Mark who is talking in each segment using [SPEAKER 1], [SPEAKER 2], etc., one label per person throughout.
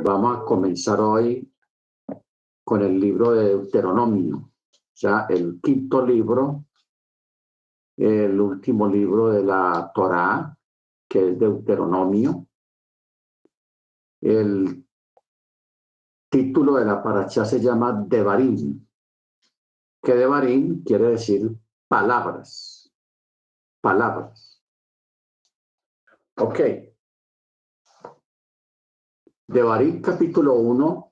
[SPEAKER 1] Vamos a comenzar hoy con el libro de Deuteronomio, o sea, el quinto libro, el último libro de la Torá, que es Deuteronomio. El título de la parashá se llama Devarim, que Devarim quiere decir palabras, palabras. Ok. Devarim capítulo 1.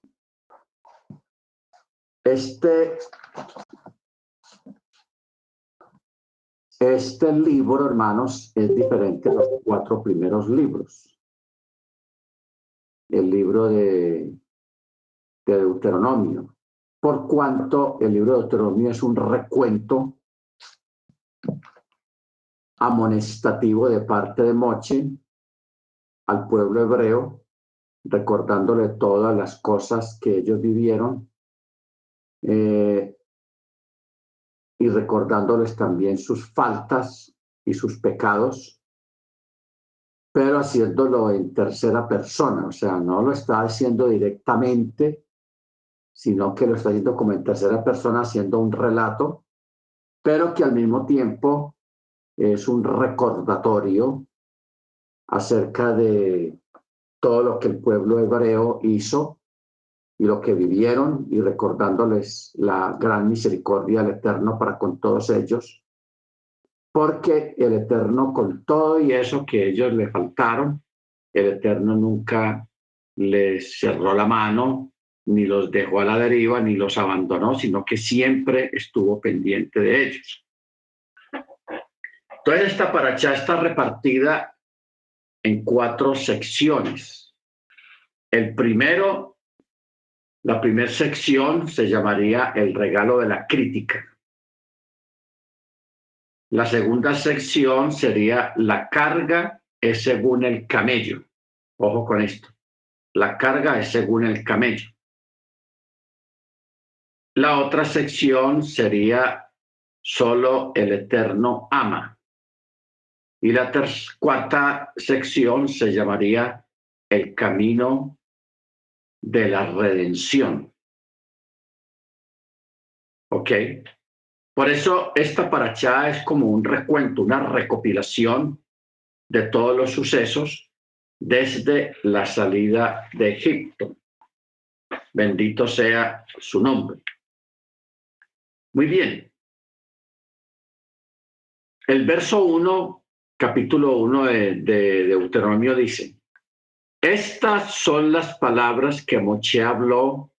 [SPEAKER 1] Este libro, hermanos, es diferente a los 4 primeros libros. El libro de Deuteronomio, por cuanto el libro de Deuteronomio es un recuento amonestativo de parte de Moche al pueblo hebreo, recordándole todas las cosas que ellos vivieron y recordándoles también sus faltas y sus pecados, pero haciéndolo en tercera persona, o sea, no lo está haciendo directamente, sino que lo está haciendo como en tercera persona, haciendo un relato, pero que al mismo tiempo es un recordatorio acerca de todo lo que el pueblo hebreo hizo y lo que vivieron, y recordándoles la gran misericordia del Eterno para con todos ellos, porque el Eterno, con todo y eso que ellos le faltaron, el Eterno nunca les cerró la mano, ni los dejó a la deriva, ni los abandonó, sino que siempre estuvo pendiente de ellos. Entonces esta parashá está repartida en 4 secciones. La primera sección se llamaría el regalo de la crítica. La segunda sección sería la carga es según el camello. Ojo con esto. La carga es según el camello. La otra sección sería solo el Eterno ama. Y la cuarta sección se llamaría el camino de la redención. ¿Ok? Por eso esta parashá es como un recuento, una recopilación de todos los sucesos desde la salida de Egipto. Bendito sea su nombre. Muy bien. El verso 1, capítulo 1 de Deuteronomio dice: estas son las palabras que Moche habló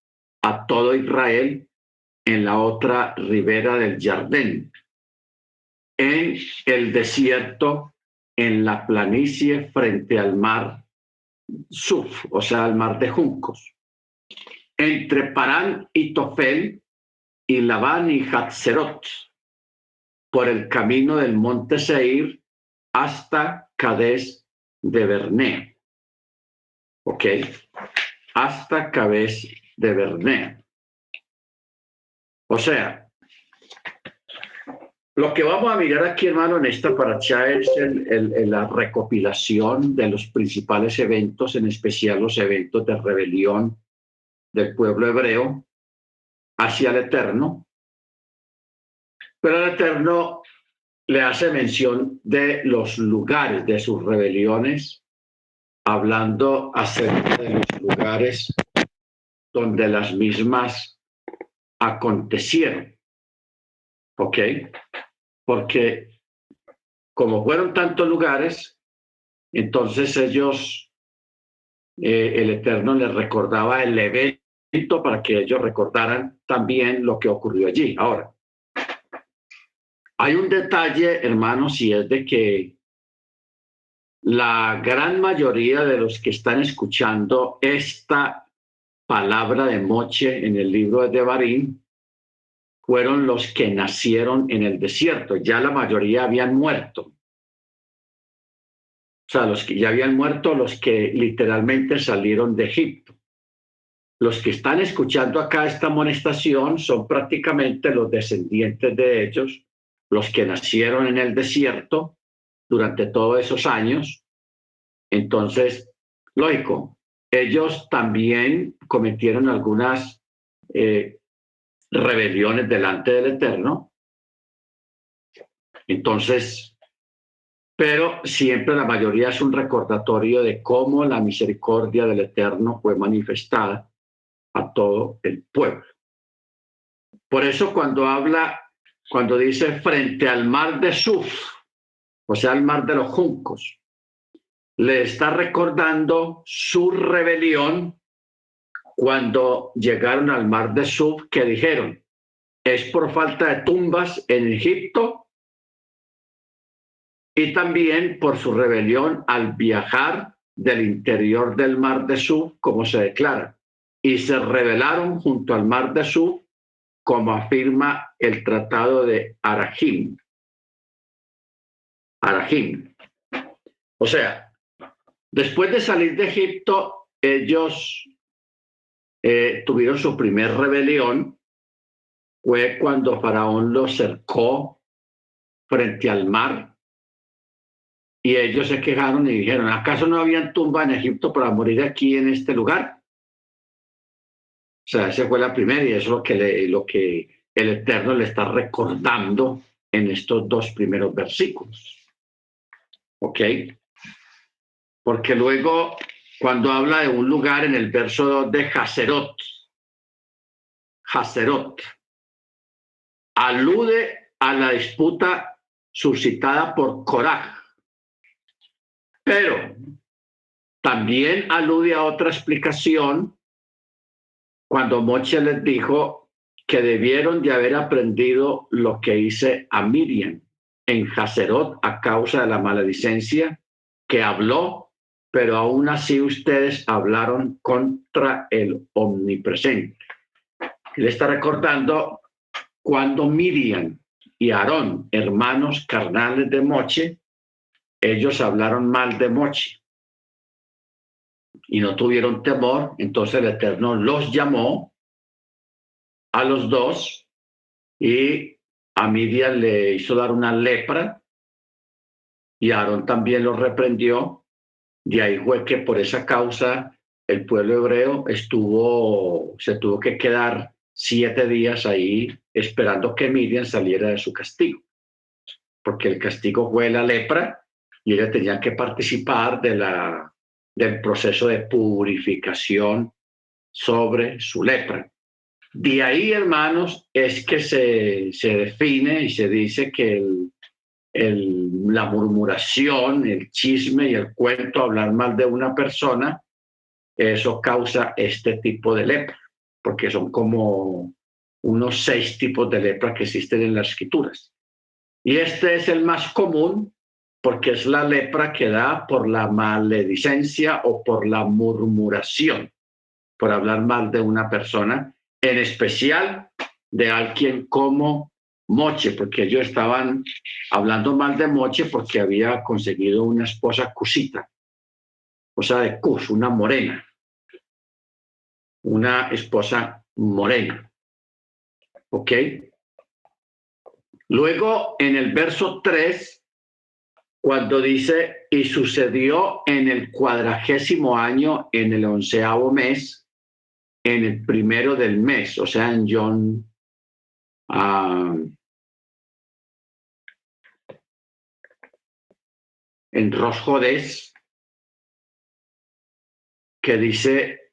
[SPEAKER 1] a todo Israel en la otra ribera del Jordán, en el desierto, en la planicie frente al mar Suf, o sea, al mar de juncos, entre Parán y Tofel y Labán y Hatzerot, por el camino del monte Seir hasta Cades de Bernea. ¿Ok? Hasta Cades de Bernea. O sea, lo que vamos a mirar aquí, hermano, en esta parashá es la recopilación de los principales eventos, en especial los eventos de rebelión del pueblo hebreo hacia el Eterno. Pero el Eterno le hace mención de los lugares de sus rebeliones, hablando acerca de los lugares donde las mismas acontecieron. ¿Ok? Porque como fueron tantos lugares, entonces ellos, el Eterno les recordaba el evento para que ellos recordaran también lo que ocurrió allí. Ahora, hay un detalle, hermanos, y es de que la gran mayoría de los que están escuchando esta palabra de Moche en el libro de Devarim fueron los que nacieron en el desierto. Ya la mayoría habían muerto. O sea, los que ya habían muerto, los que literalmente salieron de Egipto. Los que están escuchando acá esta amonestación son prácticamente los descendientes de ellos, los que nacieron en el desierto durante todos esos años. Entonces, lógico, ellos también cometieron algunas rebeliones delante del Eterno. Entonces, pero siempre la mayoría es un recordatorio de cómo la misericordia del Eterno fue manifestada a todo el pueblo. Por eso cuando dice frente al mar de Suf, o sea, el mar de los juncos, le está recordando su rebelión cuando llegaron al mar de Suf, que dijeron, es por falta de tumbas en Egipto y también por su rebelión al viajar del interior del mar de Suf, como se declara, y se rebelaron junto al mar de Suf, como afirma el tratado de Arahim. Arahim. O sea, después de salir de Egipto, ellos tuvieron su primer rebelión, fue cuando Faraón los cercó frente al mar y ellos se quejaron y dijeron, ¿acaso no habían tumba en Egipto para morir aquí en este lugar? O sea, esa fue la primera y eso es lo que el Eterno le está recordando en estos dos primeros versículos. ¿Ok? Porque luego, cuando habla de un lugar en el verso 2 de Haserot, alude a la disputa suscitada por Coraj, pero también alude a otra explicación cuando Moche les dijo que debieron de haber aprendido lo que hice a Miriam en Haserot a causa de la maledicencia que habló, pero aún así ustedes hablaron contra el omnipresente. Le está recordando cuando Miriam y Aarón, hermanos carnales de Moche, ellos hablaron mal de Moche y no tuvieron temor, entonces el Eterno los llamó a los dos y a Miriam le hizo dar una lepra y Aarón también lo reprendió. De ahí fue que por esa causa el pueblo hebreo se tuvo que quedar 7 días ahí esperando que Miriam saliera de su castigo, porque el castigo fue la lepra y ella tenía que participar del proceso de purificación sobre su lepra. De ahí, hermanos, es que se define y se dice que la murmuración, el chisme y el cuento, hablar mal de una persona, eso causa este tipo de lepra, porque son como unos 6 tipos de lepra que existen en las escrituras. Y este es el más común porque es la lepra que da por la maledicencia o por la murmuración, por hablar mal de una persona, en especial de alguien como Moche, porque ellos estaban hablando mal de Moche porque había conseguido una esposa cusita, o sea, de Cus, una morena, una esposa morena. ¿Ok? Luego, en el verso 3, cuando dice, y sucedió en el 40º año, en el 11º mes, en el primero del mes, o sea, en en Rosh Hodés, que dice,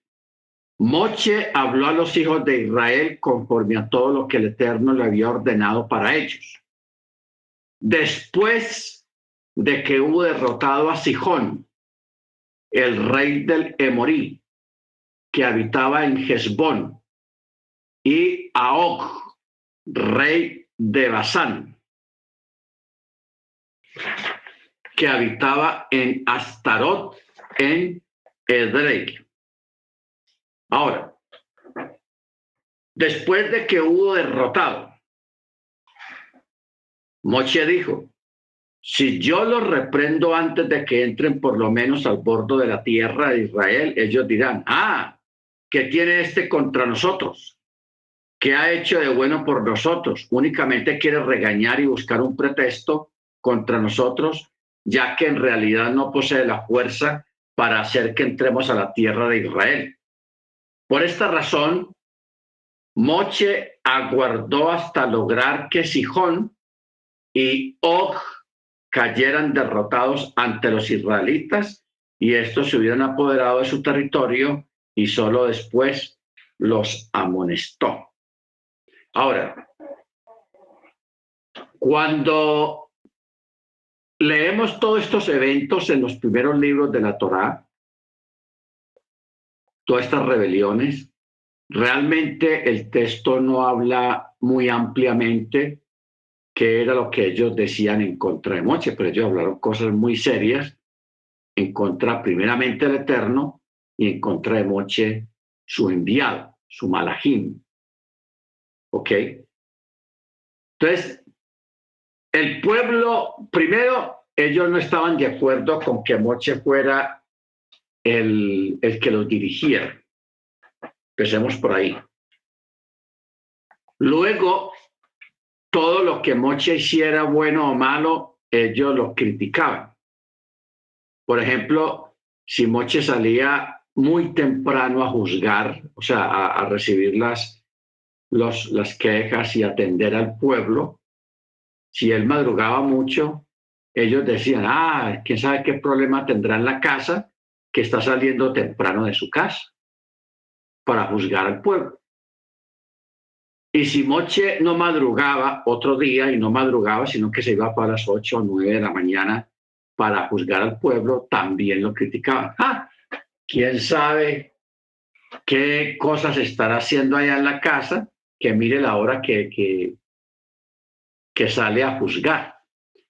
[SPEAKER 1] Moche habló a los hijos de Israel conforme a todo lo que el Eterno le había ordenado para ellos. Después de que hubo derrotado a Sihón, el rey del Emorí, que habitaba en Hesbón, y a Og, rey de Basán, que habitaba en Astarot, en Edrei. Ahora, después de que hubo derrotado, Moche dijo, si yo los reprendo antes de que entren por lo menos al borde de la tierra de Israel, ellos dirán, ¿qué tiene este contra nosotros? ¿Qué ha hecho de bueno por nosotros? Únicamente quiere regañar y buscar un pretexto contra nosotros, ya que en realidad no posee la fuerza para hacer que entremos a la tierra de Israel. Por esta razón, Moche aguardó hasta lograr que Sihón y Og cayeran derrotados ante los israelitas y estos se hubieran apoderado de su territorio y solo después los amonestó. Ahora, cuando leemos todos estos eventos en los primeros libros de la Torá, todas estas rebeliones, realmente el texto no habla muy ampliamente qué era lo que ellos decían en contra de Moche, pero ellos hablaron cosas muy serias en contra primeramente del Eterno y en contra de Moche, su enviado, su malajim. ¿Ok? Entonces, el pueblo, primero, ellos no estaban de acuerdo con que Moche fuera el que los dirigiera. Empecemos por ahí. Luego, todo lo que Moche hiciera, bueno o malo, ellos lo criticaban. Por ejemplo, si Moche salía muy temprano a juzgar, o sea, a recibir las quejas y atender al pueblo, si él madrugaba mucho, ellos decían, quién sabe qué problema tendrá en la casa que está saliendo temprano de su casa para juzgar al pueblo. Y si Moche no madrugaba otro día y no madrugaba, sino que se iba para las 8 o 9 de la mañana para juzgar al pueblo, también lo criticaban. ¿Quién sabe qué cosas estará haciendo allá en la casa? Que mire la hora que sale a juzgar.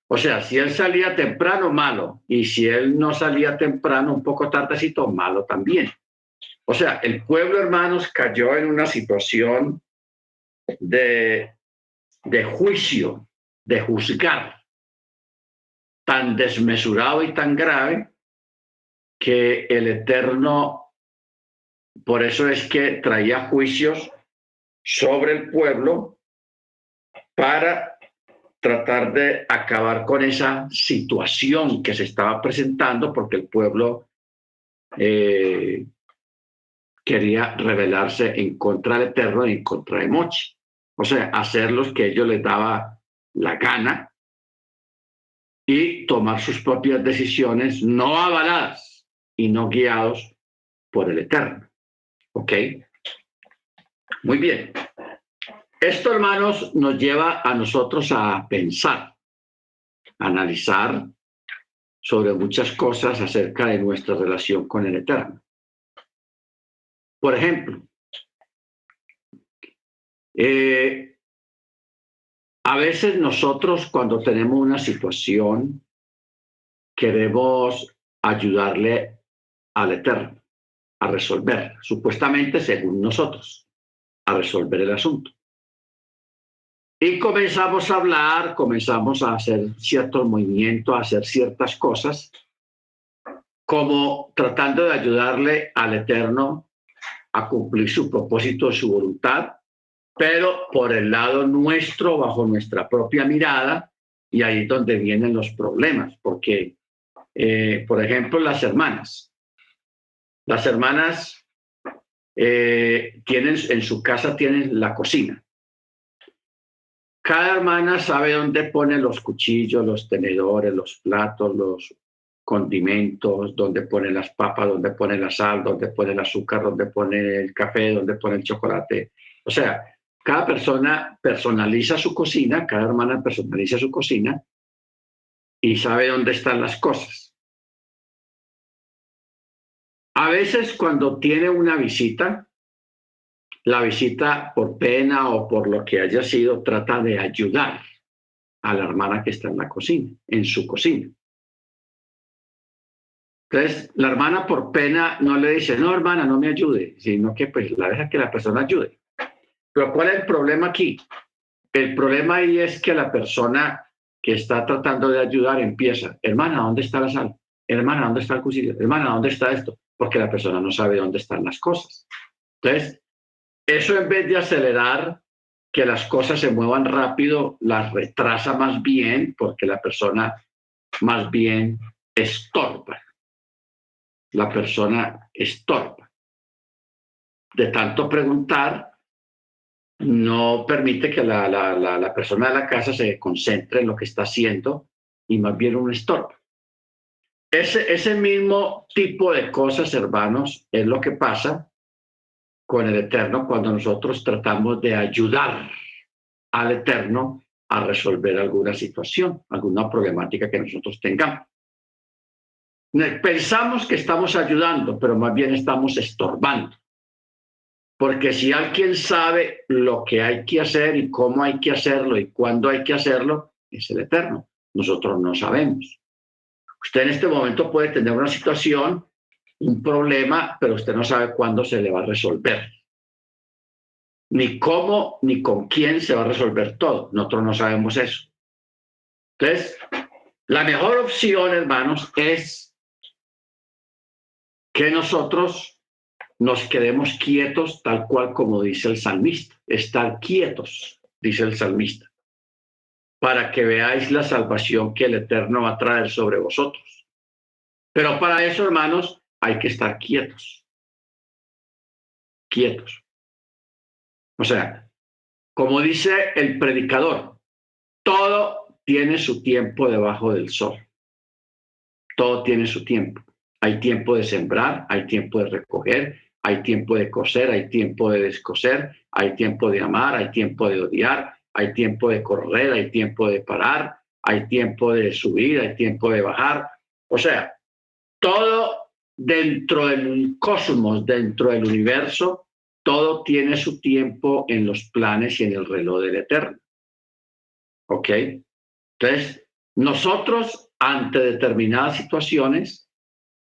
[SPEAKER 1] O sea, si él salía temprano, malo. Y si él no salía temprano, un poco tardecito, malo también. O sea, el pueblo, hermanos, cayó en una situación de juicio, de juzgar, tan desmesurado y tan grave que el Eterno, por eso es que traía juicios sobre el pueblo para tratar de acabar con esa situación que se estaba presentando, porque el pueblo quería rebelarse en contra del Eterno y en contra de Moche. O sea, hacer lo que ellos les daba la gana y tomar sus propias decisiones no avaladas y no guiados por el Eterno. ¿Ok? Muy bien. Esto, hermanos, nos lleva a nosotros a pensar, a analizar sobre muchas cosas acerca de nuestra relación con el Eterno. Por ejemplo, a veces nosotros cuando tenemos una situación queremos ayudarle al Eterno a resolver, supuestamente según nosotros, a resolver el asunto. Y comenzamos a hablar, comenzamos a hacer ciertos movimientos, a hacer ciertas cosas, como tratando de ayudarle al Eterno a cumplir su propósito, su voluntad, pero por el lado nuestro, bajo nuestra propia mirada, y ahí es donde vienen los problemas, porque, por ejemplo, las hermanas tienen en su casa, tienen la cocina. Cada hermana sabe dónde pone los cuchillos, los tenedores, los platos, los condimentos, dónde pone las papas, dónde pone la sal, dónde pone el azúcar, dónde pone el café, dónde pone el chocolate. O sea, cada persona personaliza su cocina, cada hermana personaliza su cocina y sabe dónde están las cosas. A veces cuando tiene una visita, la visita por pena o por lo que haya sido, trata de ayudar a la hermana que está en la cocina, en su cocina. Entonces, la hermana por pena no le dice, no, hermana, no me ayude, sino que pues la deja que la persona ayude. Pero ¿cuál es el problema aquí? El problema ahí es que la persona que está tratando de ayudar empieza, hermana, ¿dónde está la sal? Hermana, ¿dónde está el cuchillo? Hermana, ¿dónde está esto? Porque la persona no sabe dónde están las cosas. Entonces, eso en vez de acelerar que las cosas se muevan rápido, las retrasa más bien, porque la persona más bien estorba. la persona estorba. De tanto preguntar, no permite que la persona de la casa se concentre en lo que está haciendo y más bien un estorbo. Ese mismo tipo de cosas, hermanos, es lo que pasa con el Eterno cuando nosotros tratamos de ayudar al Eterno a resolver alguna situación, alguna problemática que nosotros tengamos. Pensamos que estamos ayudando, pero más bien estamos estorbando. Porque si alguien sabe lo que hay que hacer y cómo hay que hacerlo y cuándo hay que hacerlo, es el Eterno. Nosotros no sabemos. Usted en este momento puede tener una situación, un problema, pero usted no sabe cuándo se le va a resolver. Ni cómo, ni con quién se va a resolver todo. Nosotros no sabemos eso. Entonces, la mejor opción, hermanos, es que nosotros nos quedemos quietos, tal cual como dice el salmista. Estar quietos, dice el salmista, para que veáis la salvación que el Eterno va a traer sobre vosotros. Pero para eso, hermanos, hay que estar quietos. Quietos. O sea, como dice el predicador, todo tiene su tiempo debajo del sol. Todo tiene su tiempo. Hay tiempo de sembrar, hay tiempo de recoger, hay tiempo de coser, hay tiempo de descoser, hay tiempo de amar, hay tiempo de odiar, hay tiempo de correr, hay tiempo de parar, hay tiempo de subir, hay tiempo de bajar. O sea, todo dentro del cosmos, dentro del universo, todo tiene su tiempo en los planes y en el reloj del Eterno. ¿Ok? Entonces, nosotros, ante determinadas situaciones,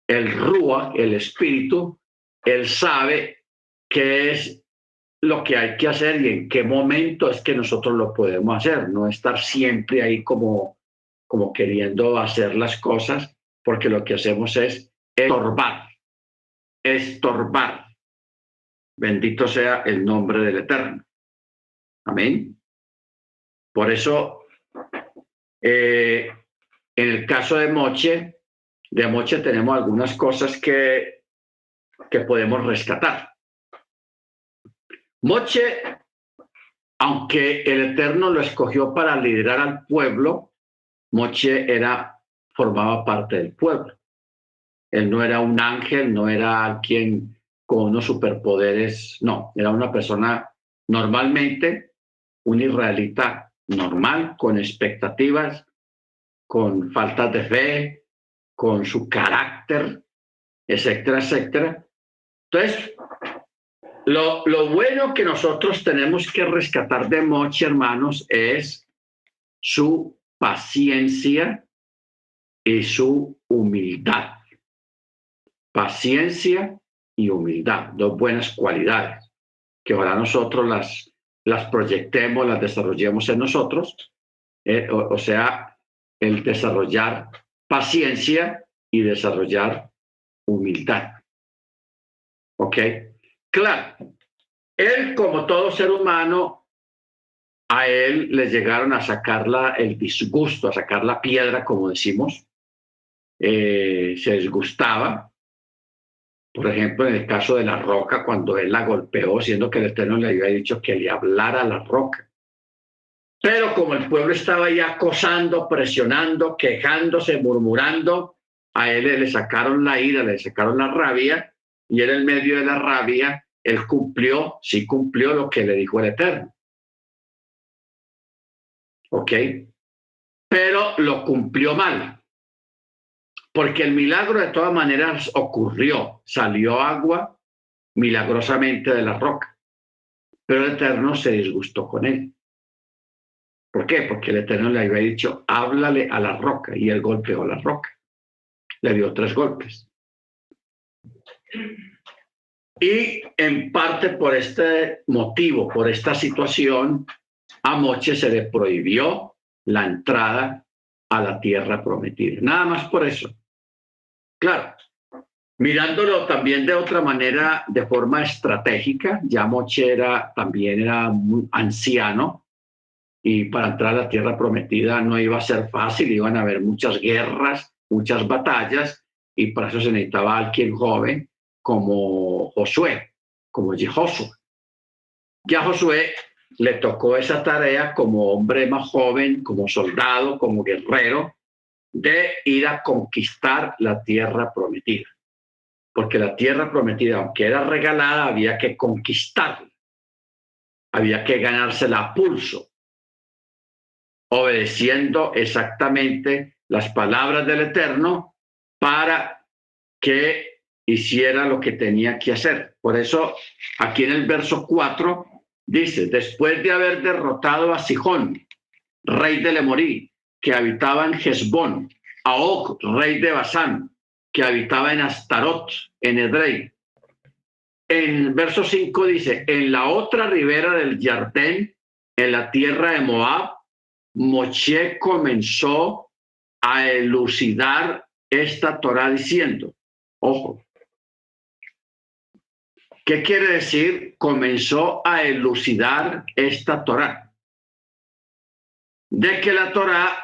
[SPEAKER 1] el Ruach, el espíritu, él sabe qué es lo que hay que hacer y en qué momento es que nosotros lo podemos hacer, no estar siempre ahí como queriendo hacer las cosas, porque lo que hacemos es estorbar, estorbar. Bendito sea el nombre del Eterno. Amén. Por eso, en el caso de Moche tenemos algunas cosas que podemos rescatar. Moche, aunque el Eterno lo escogió para liderar al pueblo, Moche formaba parte del pueblo. Él no era un ángel, no era alguien con unos superpoderes, no, era una persona normalmente, un israelita normal, con expectativas, con faltas de fe, con su carácter, etcétera, etcétera. Entonces, lo bueno que nosotros tenemos que rescatar de Moche, hermanos, es su paciencia y su humildad. Paciencia y humildad, dos buenas cualidades, que ahora nosotros las proyectemos, las desarrollemos en nosotros, o sea, el desarrollar paciencia y desarrollar humildad. ¿Ok? Claro, él, como todo ser humano, a él le llegaron a sacar el disgusto, a sacar la piedra, como decimos, se disgustaba. Por ejemplo, en el caso de la roca, cuando él la golpeó, siendo que el Eterno le había dicho que le hablara a la roca. Pero como el pueblo estaba ya acosando, presionando, quejándose, murmurando, a él le sacaron la ira, le sacaron la rabia, y él en medio de la rabia, él cumplió, sí cumplió lo que le dijo el Eterno. ¿Ok? Pero lo cumplió mal, porque el milagro de todas maneras ocurrió, salió agua milagrosamente de la roca, pero el Eterno se disgustó con él. ¿Por qué? Porque el Eterno le había dicho, háblale a la roca, y él golpeó la roca. Le dio 3 golpes. Y en parte por este motivo, por esta situación, a Moche se le prohibió la entrada a la tierra prometida. Nada más por eso. Claro, mirándolo también de otra manera, de forma estratégica, ya Moche también era muy anciano, y para entrar a la tierra prometida no iba a ser fácil, iban a haber muchas guerras, muchas batallas, y para eso se necesitaba alguien joven como Josué, como Josué. Ya a Josué le tocó esa tarea como hombre más joven, como soldado, como guerrero, de ir a conquistar la tierra prometida. Porque la tierra prometida, aunque era regalada, había que conquistarla, había que ganársela a pulso, obedeciendo exactamente las palabras del Eterno para que hiciera lo que tenía que hacer. Por eso, aquí en el verso 4 dice, después de haber derrotado a Sihón, rey de Lemorí, que habitaba en Hezbón, a Og, rey de Basán, que habitaba en Astarot, en Edrei. En verso 5 dice, en la otra ribera del Jardén, en la tierra de Moab, Moshe comenzó a elucidar esta Torá diciendo, ojo, ¿qué quiere decir? Comenzó a elucidar esta Torá. De que la Torá,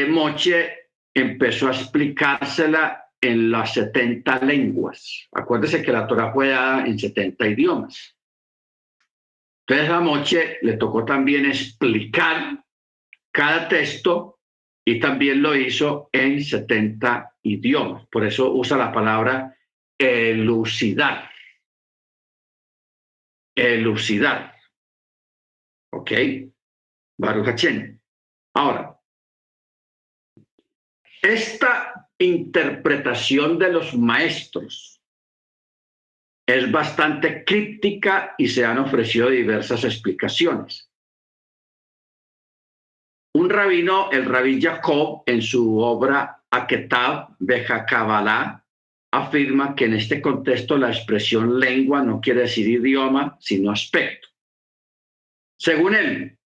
[SPEAKER 1] Moshe empezó a explicársela en las 70 lenguas. Acuérdese que la Torá fue dada en 70 idiomas. Entonces a Moshe le tocó también explicar cada texto y también lo hizo en 70 idiomas. Por eso usa la palabra elucidar. Elucidar. ¿Ok? Baruch Hashem. Ahora, esta interpretación de los maestros es bastante críptica y se han ofrecido diversas explicaciones. Un rabino, el rabí Jacob, en su obra Aketab Behakabalá, afirma que en este contexto la expresión lengua no quiere decir idioma, sino aspecto. Según él,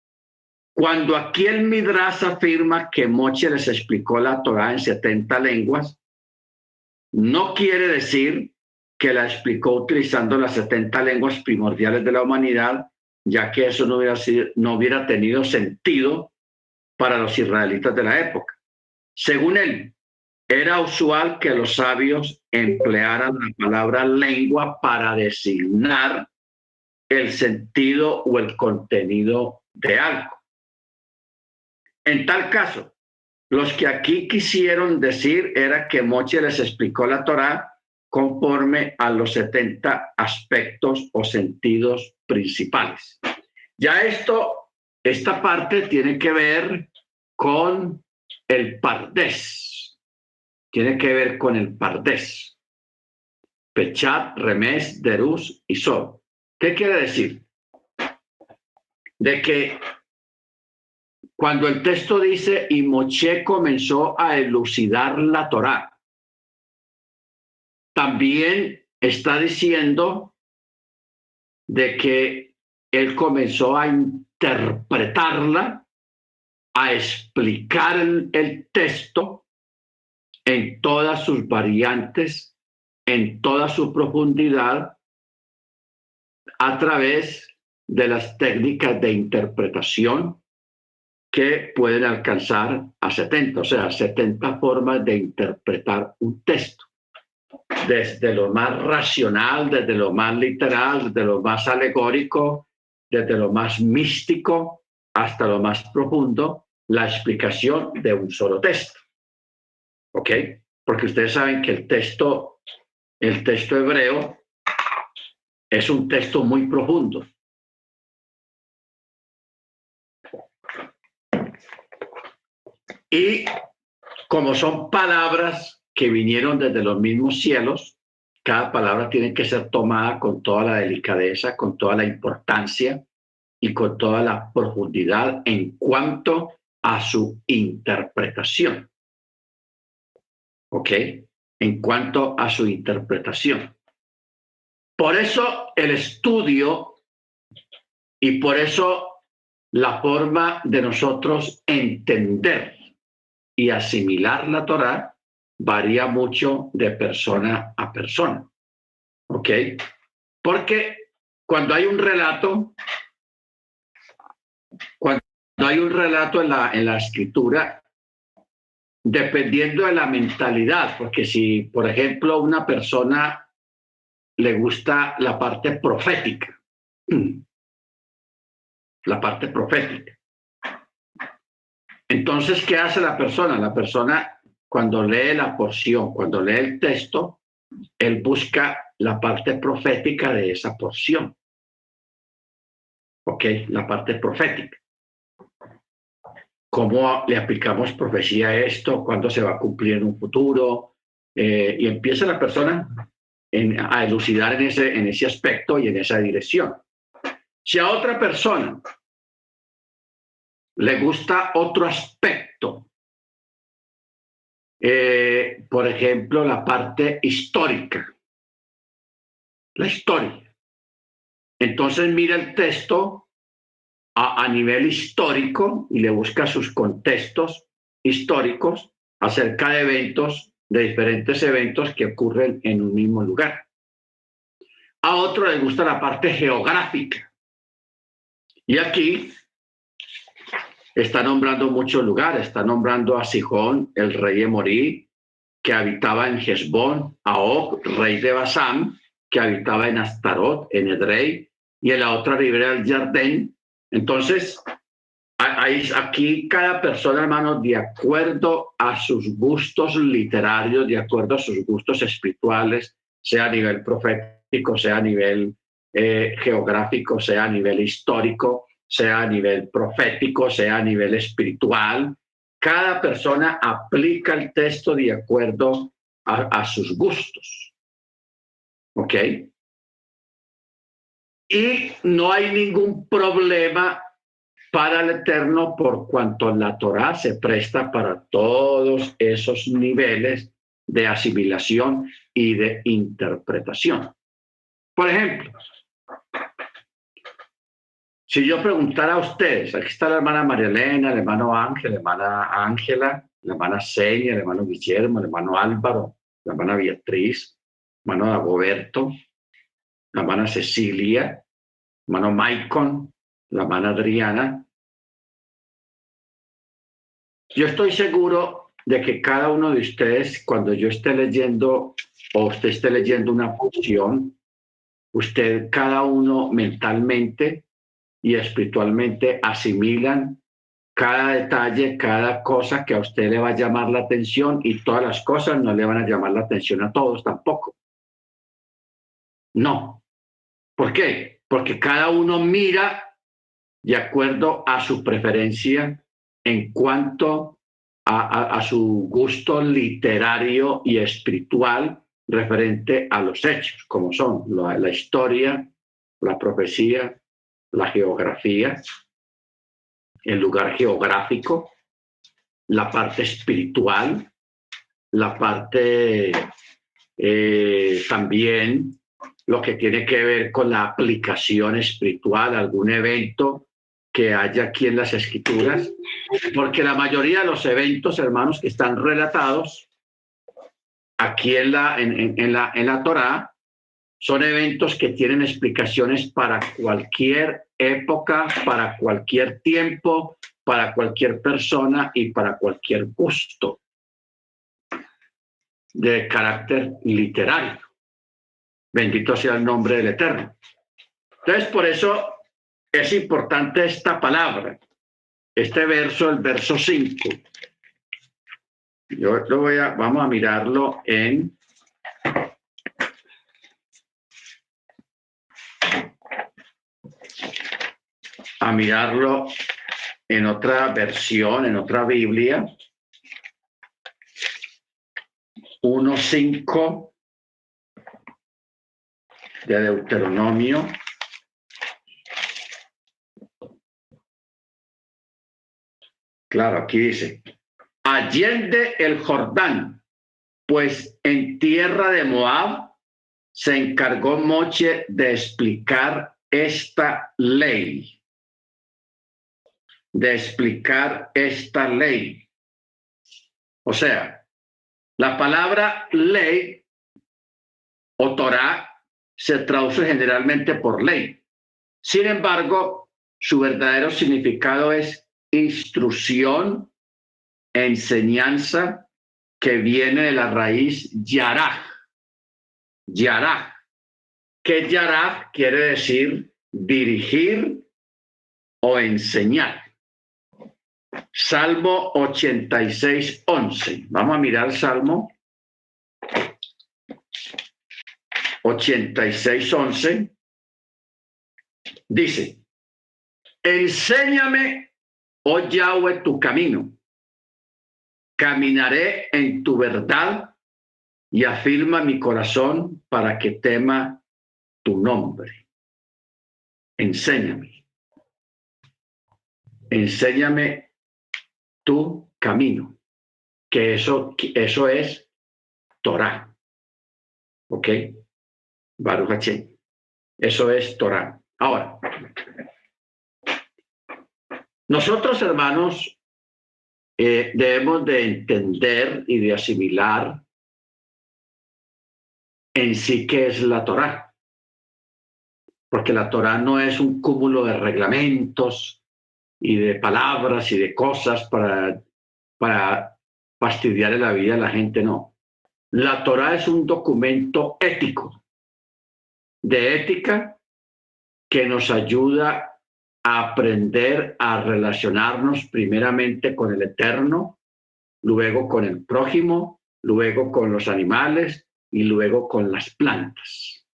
[SPEAKER 1] cuando aquí el Midrash afirma que Moshe les explicó la Torá en 70 lenguas, no quiere decir que la explicó utilizando las 70 lenguas primordiales de la humanidad, ya que eso no hubiera tenido sentido para los israelitas de la época. Según él, era usual que los sabios emplearan la palabra lengua para designar el sentido o el contenido de algo. En tal caso, los que aquí quisieron decir era que Moshe les explicó la Torá conforme a los 70 aspectos o sentidos principales. Ya esta parte tiene que ver con el Pardés. Tiene que ver con el Pardés. Pechat, Remes, Derus y Sod. ¿Qué quiere decir? De que cuando el texto dice, y Moshe comenzó a elucidar la Torá, también está diciendo de que él comenzó a interpretarla, a explicar el texto en todas sus variantes, en toda su profundidad, a través de las técnicas de interpretación que pueden alcanzar a 70, o sea, 70 formas de interpretar un texto. Desde lo más racional, desde lo más literal, desde lo más alegórico, desde lo más místico hasta lo más profundo, la explicación de un solo texto. ¿Ok? Porque ustedes saben que el texto hebreo es un texto muy profundo. Y como son palabras que vinieron desde los mismos cielos, cada palabra tiene que ser tomada con toda la delicadeza, con toda la importancia y con toda la profundidad en cuanto a su interpretación. ¿Ok? En cuanto a su interpretación. Por eso el estudio y por eso la forma de nosotros entender y asimilar la Torá varía mucho de persona a persona. ¿Ok? Porque cuando hay un relato, en la escritura, dependiendo de la mentalidad, porque si, por ejemplo, a una persona le gusta la parte profética, la parte profética. Entonces, ¿qué hace la persona? La persona, cuando lee la porción, cuando lee el texto, él busca la parte profética de esa porción. ¿Ok? La parte profética. ¿Cómo le aplicamos profecía a esto? ¿Cuándo se va a cumplir en un futuro? Y empieza la persona a elucidar en ese aspecto y en esa dirección. Si a otra persona le gusta otro aspecto, por ejemplo, la parte histórica, la historia. Entonces mira el texto a nivel histórico y le busca sus contextos históricos acerca de eventos, de diferentes eventos que ocurren en un mismo lugar. A otro le gusta la parte geográfica. Y aquí está nombrando muchos lugares, está nombrando a Sihón, el rey de Morí, que habitaba en Hesbón, a Og, rey de Basán, que habitaba en Astarot, en Edrei, y en la otra ribera del Jardín. Entonces, aquí cada persona, hermano, de acuerdo a sus gustos literarios, de acuerdo a sus gustos espirituales, sea a nivel profético, sea a nivel geográfico, sea a nivel histórico, sea a nivel profético, sea a nivel espiritual, cada persona aplica el texto de acuerdo a sus gustos. ¿Ok? Y no hay ningún problema para el Eterno por cuanto la Torá se presta para todos esos niveles de asimilación y de interpretación. Por ejemplo, si yo preguntara a ustedes, aquí está la hermana María Elena, el hermano Ángel, la hermana Ángela, la hermana Celia, el hermano Guillermo, el hermano Álvaro, la hermana Beatriz, el hermano Dagoberto, la hermana Cecilia, el hermano Maicon, la hermana Adriana. Yo estoy seguro de que cada uno de ustedes, cuando yo esté leyendo o usted esté leyendo una porción, usted, cada uno mentalmente y espiritualmente asimilan cada detalle, cada cosa que a usted le va a llamar la atención, y todas las cosas no le van a llamar la atención a todos tampoco. No. ¿Por qué? Porque cada uno mira de acuerdo a su preferencia en cuanto a su gusto literario y espiritual referente a los hechos, como son la historia, la profecía, la geografía, el lugar geográfico, la parte espiritual, la parte también lo que tiene que ver con la aplicación espiritual, algún evento que haya aquí en las Escrituras, porque la mayoría de los eventos, hermanos, que están relatados aquí en la Torá, son eventos que tienen explicaciones para cualquier época, para cualquier tiempo, para cualquier persona y para cualquier gusto de carácter literario. Bendito sea el nombre del Eterno. Entonces, por eso es importante esta palabra, este verso, el verso 5. Yo lo vamos a mirarlo en otra versión, en otra Biblia. 1:5 de Deuteronomio. Claro, aquí dice: allende el Jordán, pues en tierra de Moab se encargó Moche de explicar esta ley. O sea, la palabra ley o Torá se traduce generalmente por ley. Sin embargo, su verdadero significado es instrucción, enseñanza que viene de la raíz yaraj. Yaraj. Que yaraj quiere decir dirigir o enseñar. Salmo 86:11. Vamos a mirar Salmo 86:11. Dice, enséñame, oh Yahweh, tu camino. Caminaré en tu verdad y afirma mi corazón para que tema tu nombre. Enséñame. Enséñame tu camino. Que eso es Torah. ¿Ok? Baruch Hashem. Eso es Torah. Ahora, nosotros, hermanos, debemos de entender y de asimilar en sí qué es la Torah. Porque la Torah no es un cúmulo de reglamentos y de palabras y de cosas para fastidiar la vida de la gente, no. La Torah es un documento ético, de ética, que nos ayuda a aprender a relacionarnos primeramente con el Eterno, luego con el prójimo, luego con los animales y luego con las plantas.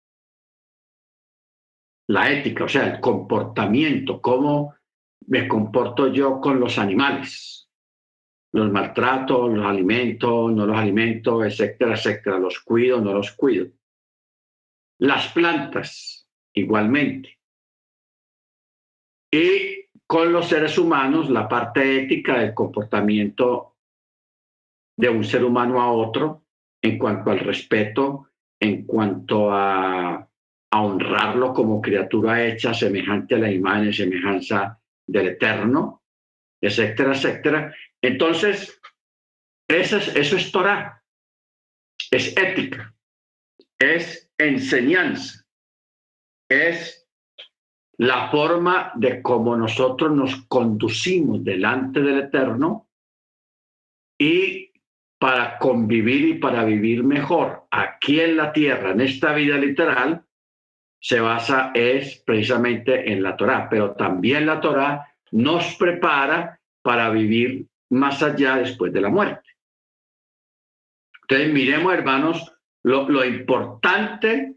[SPEAKER 1] La ética, o sea, el comportamiento, cómo me comporto yo con los animales, los maltrato, los alimento, no los alimento, etcétera, etcétera, los cuido, no los cuido. Las plantas, igualmente. Y con los seres humanos, la parte ética del comportamiento de un ser humano a otro, en cuanto al respeto, en cuanto a honrarlo como criatura hecha semejante a la imagen y semejanza del Eterno, etcétera, etcétera. Entonces, eso es Torah, es ética, es enseñanza, es la forma de cómo nosotros nos conducimos delante del Eterno y para convivir y para vivir mejor aquí en la tierra, en esta vida literal, se basa es precisamente en la Torá, pero también la Torá nos prepara para vivir más allá después de la muerte. Entonces miremos, hermanos, lo importante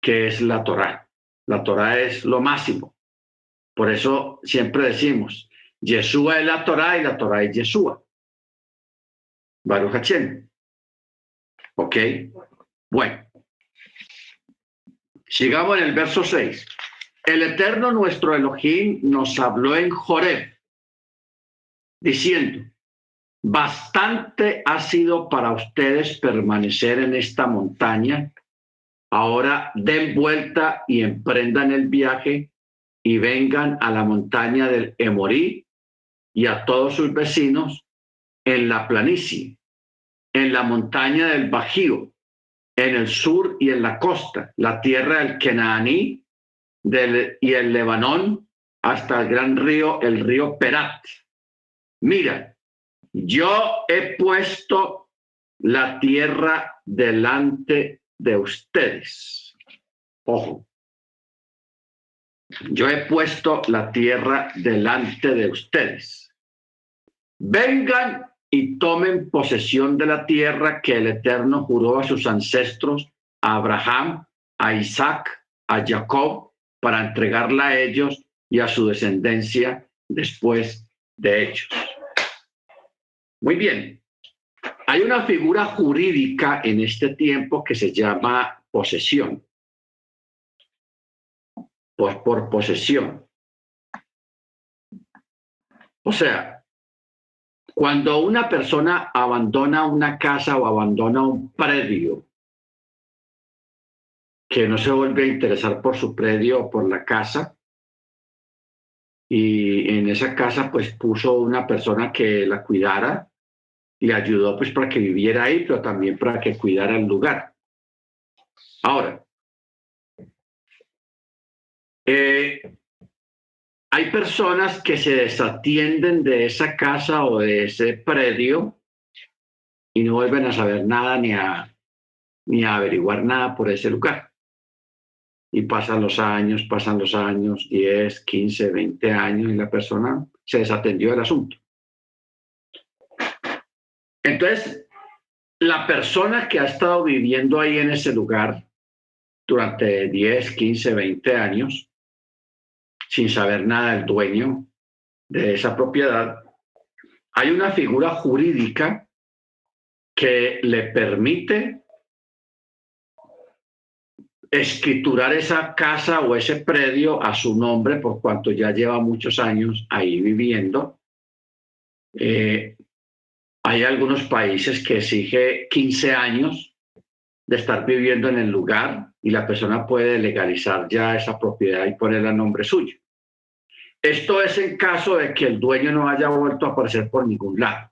[SPEAKER 1] que es la Torá. La Torá es lo máximo. Por eso siempre decimos, Yeshua es la Torá y la Torá es Yeshua. Baruch Hashem. ¿Ok? Bueno. Sigamos en el verso 6. El Eterno nuestro Elohim nos habló en Joreb, diciendo, bastante ha sido para ustedes permanecer en esta montaña. Ahora den vuelta y emprendan el viaje y vengan a la montaña del Emorí y a todos sus vecinos en la planicie, en la montaña del Bajío, en el sur y en la costa, la tierra del Kenaaní y el Lebanón, hasta el gran río, el río Perat. Mira, yo he puesto la tierra delante de ustedes. Ojo, yo he puesto la tierra delante de ustedes. Vengan y tomen posesión de la tierra que el Eterno juró a sus ancestros, a Abraham, a Isaac, a Jacob, para entregarla a ellos y a su descendencia después de ellos. Muy bien. Hay una figura jurídica en este tiempo que se llama posesión. Por posesión. O sea, cuando una persona abandona una casa o abandona un predio, que no se vuelve a interesar por su predio o por la casa, y en esa casa pues puso una persona que la cuidara, le ayudó pues para que viviera ahí, pero también para que cuidara el lugar. Ahora, hay personas que se desatienden de esa casa o de ese predio y no vuelven a saber nada ni a averiguar nada por ese lugar. Y pasan los años, 10, 15, 20 años, y la persona se desatendió del asunto. Entonces, la persona que ha estado viviendo ahí en ese lugar durante 10, 15, 20 años, sin saber nada del dueño de esa propiedad, hay una figura jurídica que le permite escriturar esa casa o ese predio a su nombre por cuanto ya lleva muchos años ahí viviendo. Hay algunos países que exige 15 años de estar viviendo en el lugar y la persona puede legalizar ya esa propiedad y ponerla a nombre suyo. Esto es en caso de que el dueño no haya vuelto a aparecer por ningún lado.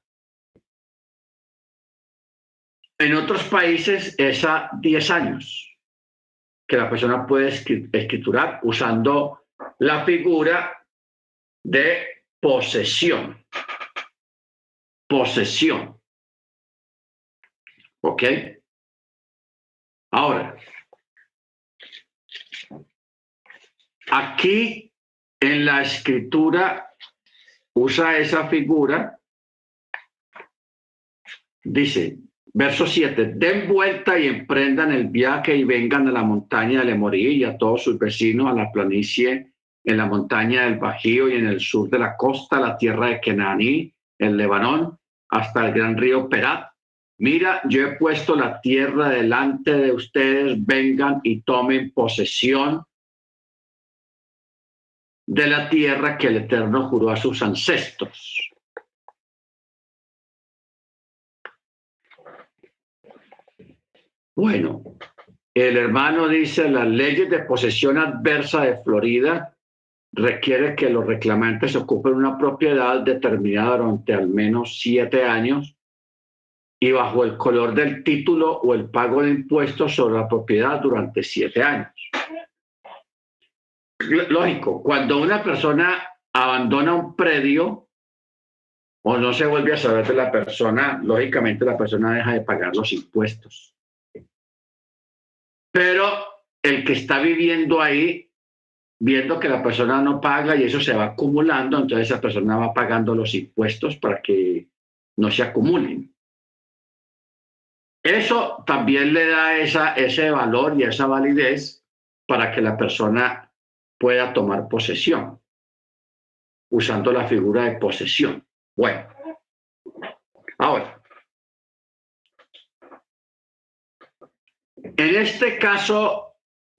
[SPEAKER 1] En otros países es a 10 años que la persona puede escriturar usando la figura de posesión. Posesión. ¿Ok? Ahora, aquí en la escritura usa esa figura, dice, verso 7, den vuelta y emprendan el viaje y vengan a la montaña de Lemorí y a todos sus vecinos, a la planicie, en la montaña del Bajío y en el sur de la costa, la tierra de Kenaní, el Lebanón, hasta el gran río Perat. Mira, yo he puesto la tierra delante de ustedes, vengan y tomen posesión de la tierra que el Eterno juró a sus ancestros. Bueno, el hermano dice, las leyes de posesión adversa de Florida requiere que los reclamantes ocupen una propiedad determinada durante al menos 7 años y bajo el color del título o el pago de impuestos sobre la propiedad durante 7 años. Lógico, cuando una persona abandona un predio o no se vuelve a saber de la persona, lógicamente la persona deja de pagar los impuestos. Pero el que está viviendo ahí, viendo que la persona no paga y eso se va acumulando, entonces esa persona va pagando los impuestos para que no se acumulen. Eso también le da ese valor y esa validez para que la persona pueda tomar posesión, usando la figura de posesión. Bueno, ahora, en este caso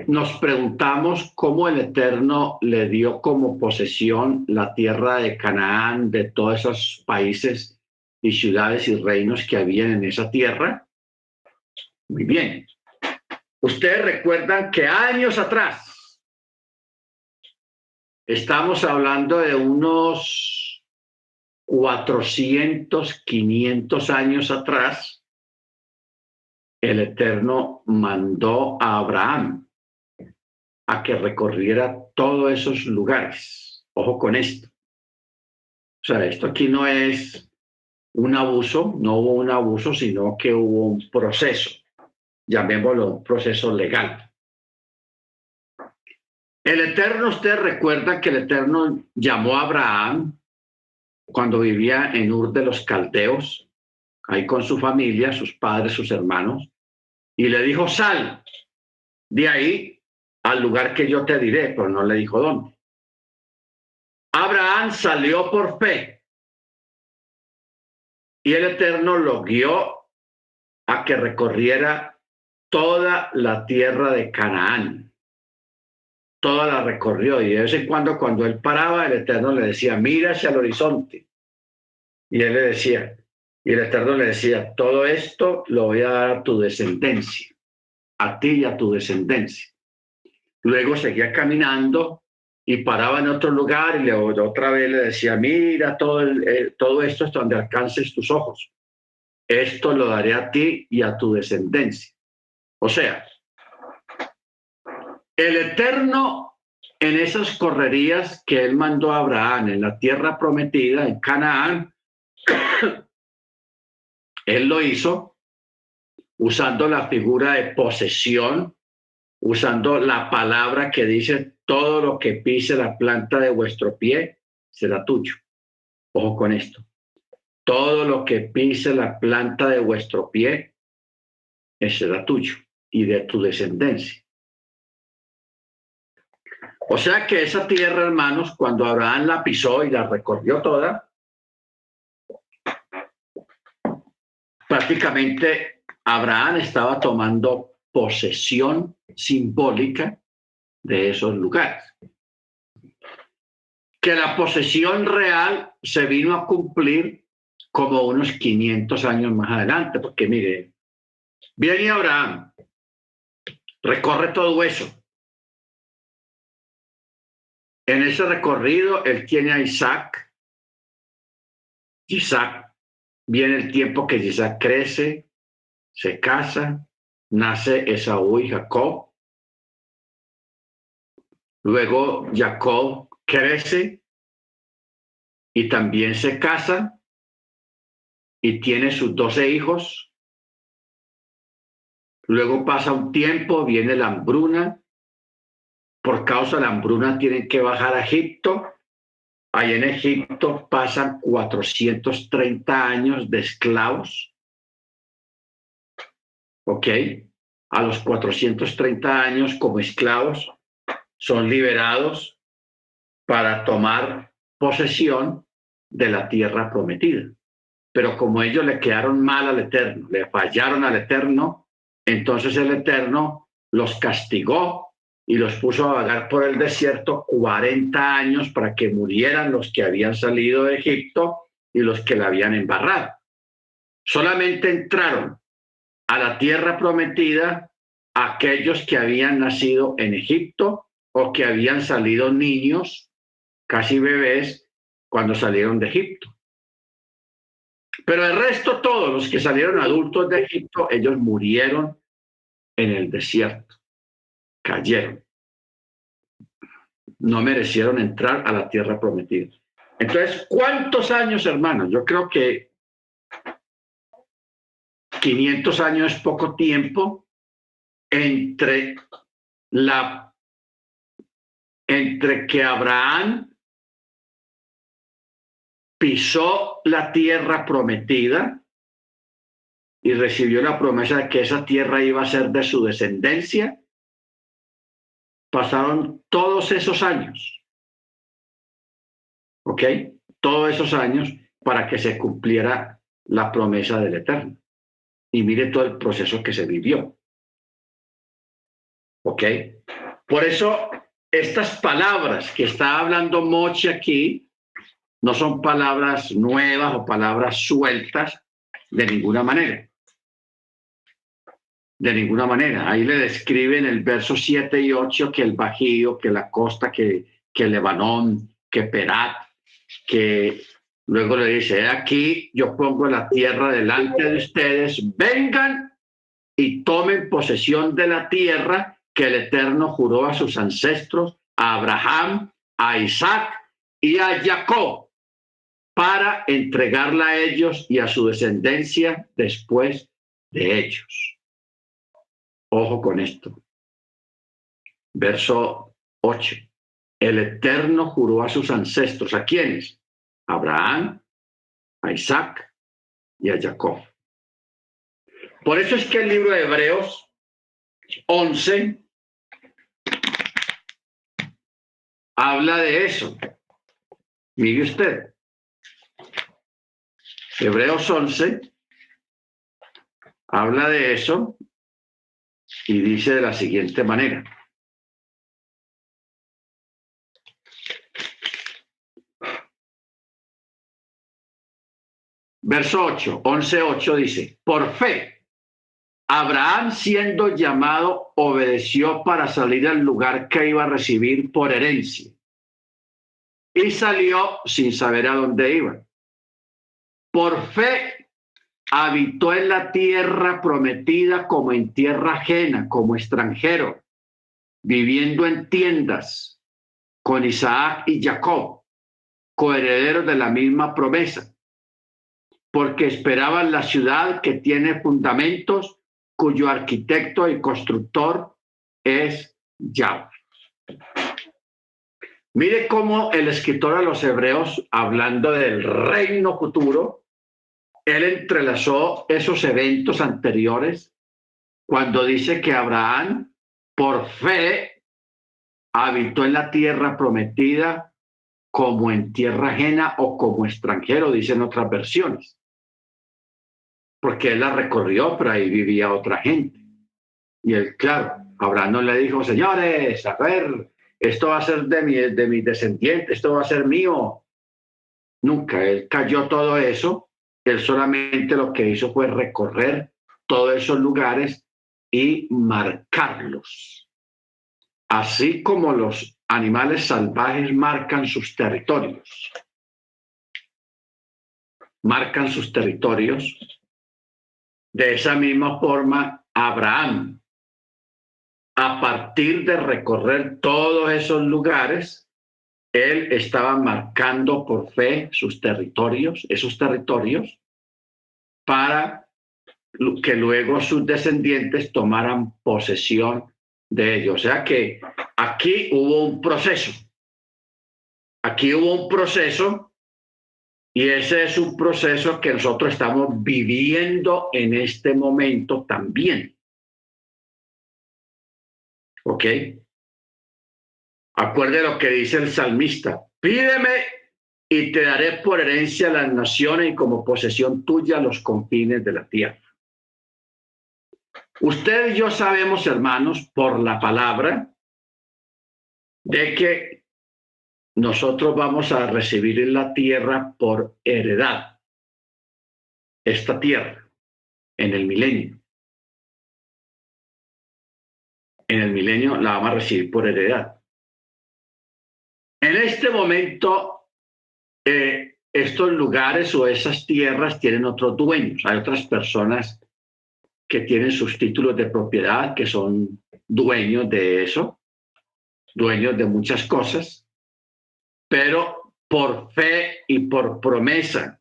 [SPEAKER 1] nos preguntamos cómo el Eterno le dio como posesión la tierra de Canaán, de todos esos países y ciudades y reinos que habían en esa tierra. Muy bien. Ustedes recuerdan que años atrás, estamos hablando de unos 400, 500 años atrás, el Eterno mandó a Abraham a que recorriera todos esos lugares. Ojo con esto. O sea, esto aquí no es un abuso, no hubo un abuso, sino que hubo un proceso, llamémoslo un proceso legal. El Eterno, usted recuerda que el Eterno llamó a Abraham cuando vivía en Ur de los Caldeos, ahí con su familia, sus padres, sus hermanos, y le dijo, sal de ahí al lugar que yo te diré, pero no le dijo dónde. Abraham salió por fe y el Eterno lo guió a que recorriera toda la tierra de Canaán. Toda la recorrió y de vez en cuando él paraba, el Eterno le decía, mira hacia el horizonte. Y él le decía, y el Eterno le decía, todo esto lo voy a dar a tu descendencia, a ti y a tu descendencia. Luego seguía caminando y paraba en otro lugar y otra vez le decía, mira, todo esto es donde alcances tus ojos. Esto lo daré a ti y a tu descendencia. O sea, el Eterno en esas correrías que él mandó a Abraham en la tierra prometida, en Canaán, él lo hizo usando la figura de posesión, usando la palabra que dice, todo lo que pise la planta de vuestro pie será tuyo. Ojo con esto. Todo lo que pise la planta de vuestro pie será tuyo y de tu descendencia. O sea que esa tierra, hermanos, cuando Abraham la pisó y la recorrió toda, prácticamente Abraham estaba tomando posesión simbólica de esos lugares. Que la posesión real se vino a cumplir como unos 500 años más adelante, porque mire, viene Abraham, recorre todo eso. En ese recorrido, él tiene a Isaac. Isaac, viene el tiempo que Isaac crece, se casa, nace Esaú y Jacob. Luego Jacob crece y también se casa y tiene sus 12 hijos. Luego pasa un tiempo, viene la hambruna. Por causa de la hambruna tienen que bajar a Egipto. Ahí en Egipto pasan 430 años de esclavos. ¿Ok? A los 430 años como esclavos son liberados para tomar posesión de la tierra prometida. Pero como ellos le quedaron mal al Eterno, le fallaron al Eterno, entonces el Eterno los castigó y los puso a vagar por el desierto 40 años para que murieran los que habían salido de Egipto y los que la habían embarrado. Solamente entraron a la tierra prometida aquellos que habían nacido en Egipto o que habían salido niños, casi bebés, cuando salieron de Egipto. Pero el resto, todos los que salieron adultos de Egipto, ellos murieron en el desierto, cayeron. No merecieron entrar a la tierra prometida. Entonces, ¿cuántos años, hermanos? Yo creo que 500 años es poco tiempo entre que Abraham pisó la tierra prometida y recibió la promesa de que esa tierra iba a ser de su descendencia. Pasaron todos esos años, ¿ok? Todos esos años para que se cumpliera la promesa del Eterno. Y mire todo el proceso que se vivió, ¿ok? Por eso, estas palabras que está hablando Moche aquí no son palabras nuevas o palabras sueltas de ninguna manera. De ninguna manera. Ahí le describen el verso 7 y 8 que el Bajío, que la costa, que Lebanón, que Perat, que luego le dice, aquí yo pongo la tierra delante de ustedes, vengan y tomen posesión de la tierra que el Eterno juró a sus ancestros, a Abraham, a Isaac y a Jacob, para entregarla a ellos y a su descendencia después de ellos. Ojo con esto. Verso 8. El Eterno juró a sus ancestros. ¿A quiénes? A Abraham, a Isaac y a Jacob. Por eso es que el libro de Hebreos 11 habla de eso. Mire usted. Hebreos 11 habla de eso y dice de la siguiente manera. Verso 8, 11:8 dice, por fe, Abraham siendo llamado obedeció para salir al lugar que iba a recibir por herencia y salió sin saber a dónde iba. Por fe habitó en la tierra prometida como en tierra ajena, como extranjero, viviendo en tiendas con Isaac y Jacob, coherederos de la misma promesa, porque esperaban la ciudad que tiene fundamentos, cuyo arquitecto y constructor es Yahweh. Mire cómo el escritor a los Hebreos, hablando del reino futuro, él entrelazó esos eventos anteriores cuando dice que Abraham, por fe, habitó en la tierra prometida como en tierra ajena o como extranjero, dicen otras versiones, porque él la recorrió, pero ahí vivía otra gente. Y él, claro, Abraham no le dijo, señores, a ver, esto va a ser de mi descendiente, esto va a ser mío. Nunca, él cayó todo eso, él solamente lo que hizo fue recorrer todos esos lugares y marcarlos. Así como los animales salvajes marcan sus territorios. Marcan sus territorios. De esa misma forma, Abraham, a partir de recorrer todos esos lugares, él estaba marcando por fe sus territorios, esos territorios, para que luego sus descendientes tomaran posesión de ellos. O sea que aquí hubo un proceso. Aquí hubo un proceso y ese es un proceso que nosotros estamos viviendo en este momento también. ¿Ok? Acuerde lo que dice el salmista. Pídeme y te daré por herencia las naciones y como posesión tuya los confines de la tierra. Usted y yo sabemos, hermanos, por la palabra, de que nosotros vamos a recibir en la tierra por heredad esta tierra en el milenio. En el milenio la vamos a recibir por heredad. En este momento, estos lugares o esas tierras tienen otros dueños. Hay otras personas que tienen sus títulos de propiedad, que son dueños de eso, dueños de muchas cosas, pero por fe y por promesa,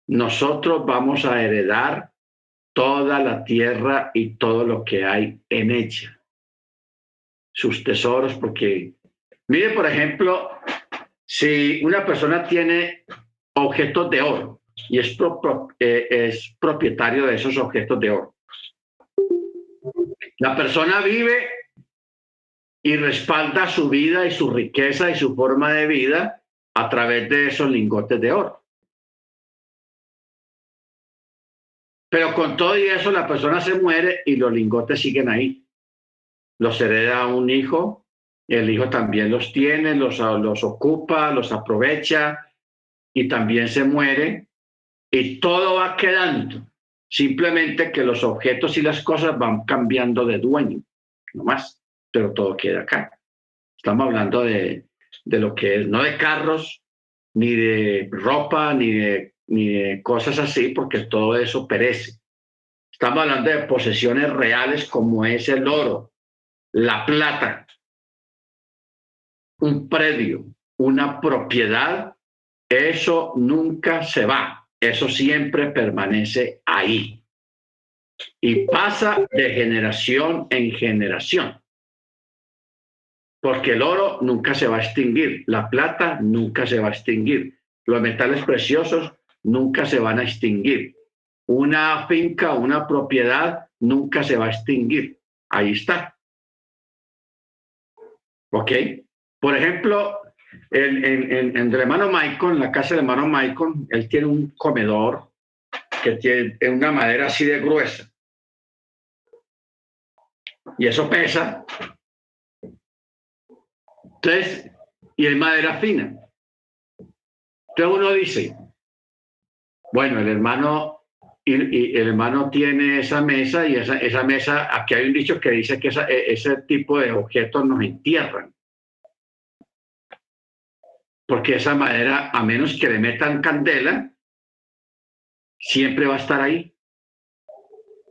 [SPEAKER 1] nosotros vamos a heredar toda la tierra y todo lo que hay en ella, sus tesoros, porque mire, por ejemplo, si una persona tiene objetos de oro y es propietario de esos objetos de oro, la persona vive y respalda su vida y su riqueza y su forma de vida a través de esos lingotes de oro. Pero con todo y eso, la persona se muere y los lingotes siguen ahí. Los hereda un hijo, el hijo también los tiene, los ocupa, los aprovecha y también se muere y todo va quedando. Simplemente que los objetos y las cosas van cambiando de dueño, no más, pero todo queda acá. Estamos hablando de lo que es, no de carros, ni de ropa, ni de cosas así, porque todo eso perece. Estamos hablando de posesiones reales como es el oro, la plata, un predio, una propiedad. Eso nunca se va, eso siempre permanece ahí y pasa de generación en generación. Porque el oro nunca se va a extinguir, la plata nunca se va a extinguir, los metales preciosos nunca se van a extinguir. Una finca, una propiedad nunca se va a extinguir. Ahí está. ¿Ok? Por ejemplo, en el hermano Michael, en la casa del hermano Michael, él tiene un comedor que tiene una madera así de gruesa. Y eso pesa. Entonces, y es madera fina. Entonces uno dice, bueno, el hermano y el hermano tiene esa mesa y esa mesa, aquí hay un dicho que dice que ese tipo de objetos nos entierran. Porque esa madera, a menos que le metan candela, siempre va a estar ahí.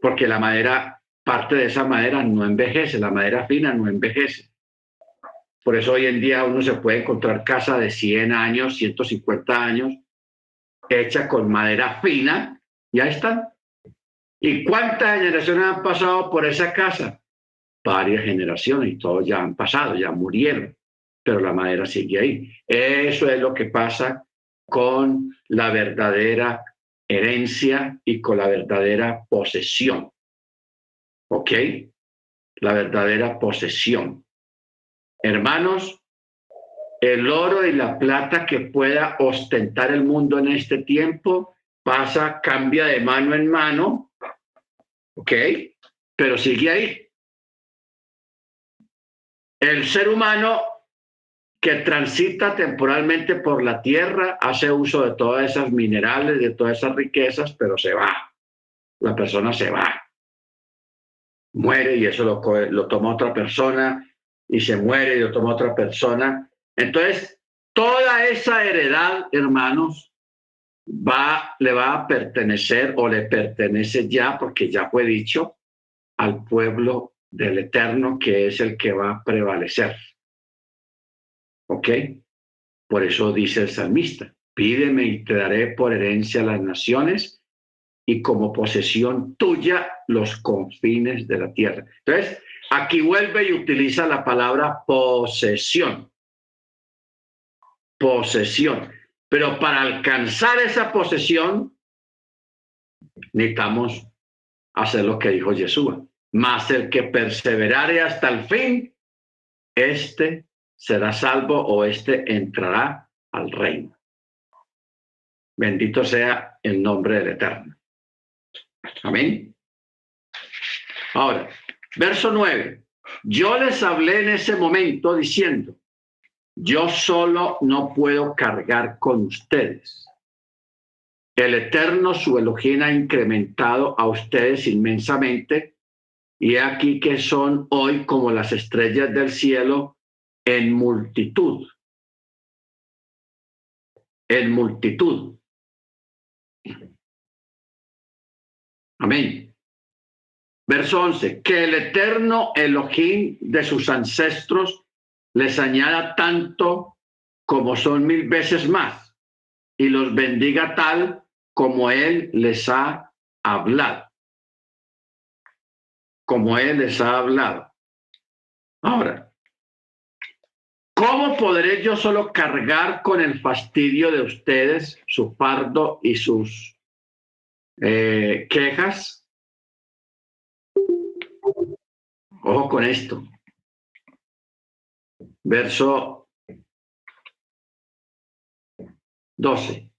[SPEAKER 1] Porque la madera, parte de esa madera no envejece, la madera fina no envejece. Por eso hoy en día uno se puede encontrar casa de 100 años, 150 años, hecha con madera fina, y ahí están. ¿Y cuántas generaciones han pasado por esa casa? Varias generaciones, y todos ya han pasado, ya murieron, pero la madera sigue ahí. Eso es lo que pasa con la verdadera herencia y con la verdadera posesión. ¿Ok? La verdadera posesión. Hermanos, el oro y la plata que pueda ostentar el mundo en este tiempo cambia de mano en mano, ¿ok? Pero sigue ahí. El ser humano que transita temporalmente por la tierra hace uso de todas esas minerales, de todas esas riquezas, pero se va. La persona se va. Muere y eso lo toma otra persona y se muere y lo toma otra persona. Entonces, toda esa heredad, hermanos, le va a pertenecer o le pertenece ya, porque ya fue dicho, al pueblo del Eterno, que es el que va a prevalecer. ¿Ok? Por eso dice el salmista, pídeme y te daré por herencia las naciones y como posesión tuya los confines de la tierra. Entonces, aquí vuelve y utiliza la palabra posesión. Posesión. Pero para alcanzar esa posesión, necesitamos hacer lo que dijo Yeshua. Mas el que perseverare hasta el fin, este será salvo o este entrará al reino. Bendito sea el nombre del Eterno. Amén. Ahora, verso 9. Yo les hablé en ese momento diciendo, yo solo no puedo cargar con ustedes. El Eterno, su Elohim, ha incrementado a ustedes inmensamente, y aquí que son hoy como las estrellas del cielo en multitud. En multitud. Amén. Verso 11. Que el Eterno Elohim de sus ancestros les añada tanto como son 1000 veces más, y los bendiga tal como Él les ha hablado. Como Él les ha hablado. Ahora, ¿cómo podré yo solo cargar con el fastidio de ustedes, su fardo y sus quejas? Ojo con esto. Verso 12.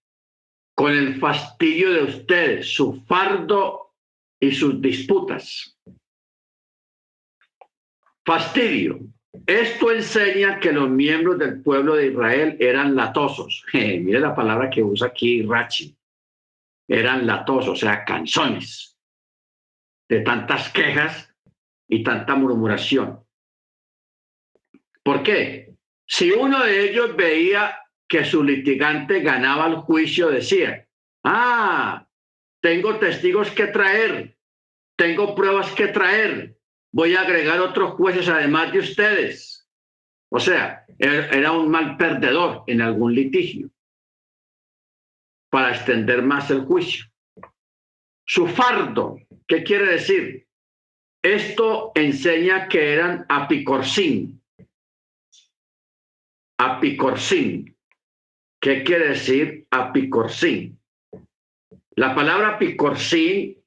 [SPEAKER 1] Con el fastidio de ustedes, su fardo y sus disputas. Fastidio. Esto enseña que los miembros del pueblo de Israel eran latosos. Mire la palabra que usa aquí Rachi. Eran latosos, o sea, canzones de tantas quejas y tanta murmuración. ¿Por qué? Si uno de ellos veía que su litigante ganaba el juicio, decía, tengo testigos que traer, tengo pruebas que traer, voy a agregar otros jueces además de ustedes. O sea, era un mal perdedor en algún litigio para extender más el juicio. Su fardo, ¿qué quiere decir? Esto enseña que eran apicorsín. Apicorsín. ¿Qué quiere decir apicorsín? La palabra apicorsín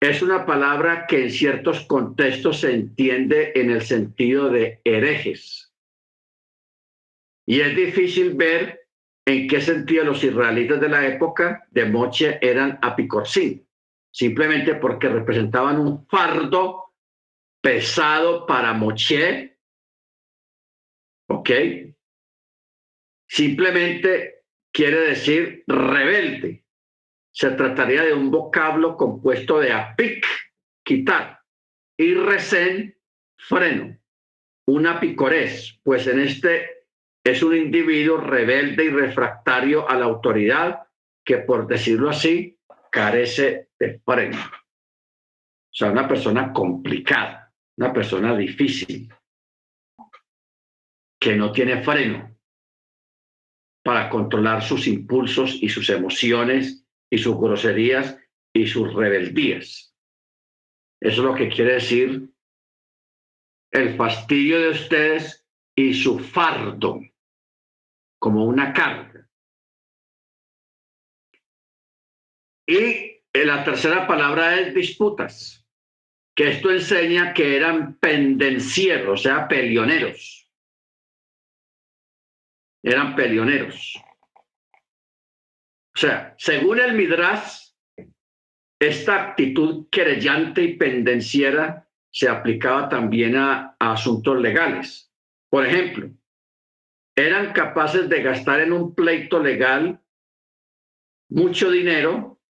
[SPEAKER 1] es una palabra que en ciertos contextos se entiende en el sentido de herejes. Y es difícil ver en qué sentido los israelitas de la época de Moche eran apicorsín, simplemente porque representaban un fardo pesado para Moche, ¿ok? Simplemente quiere decir rebelde. Se trataría de un vocablo compuesto de apic, quitar, y resen, freno, un apicorés, pues en este es un individuo rebelde y refractario a la autoridad que, por decirlo así, carece de freno. O sea, una persona complicada, una persona difícil. que no tiene freno para controlar sus impulsos y sus emociones y sus groserías y sus rebeldías. Eso es lo que quiere decir el fastidio de ustedes y su fardo, como una carga. Y la tercera palabra es disputas, que esto enseña que eran pendencieros, o sea, peleoneros. Eran peleoneros. O sea, según el Midrash, esta actitud querellante y pendenciera se aplicaba también a asuntos legales. Por ejemplo, eran capaces de gastar en un pleito legal mucho dinero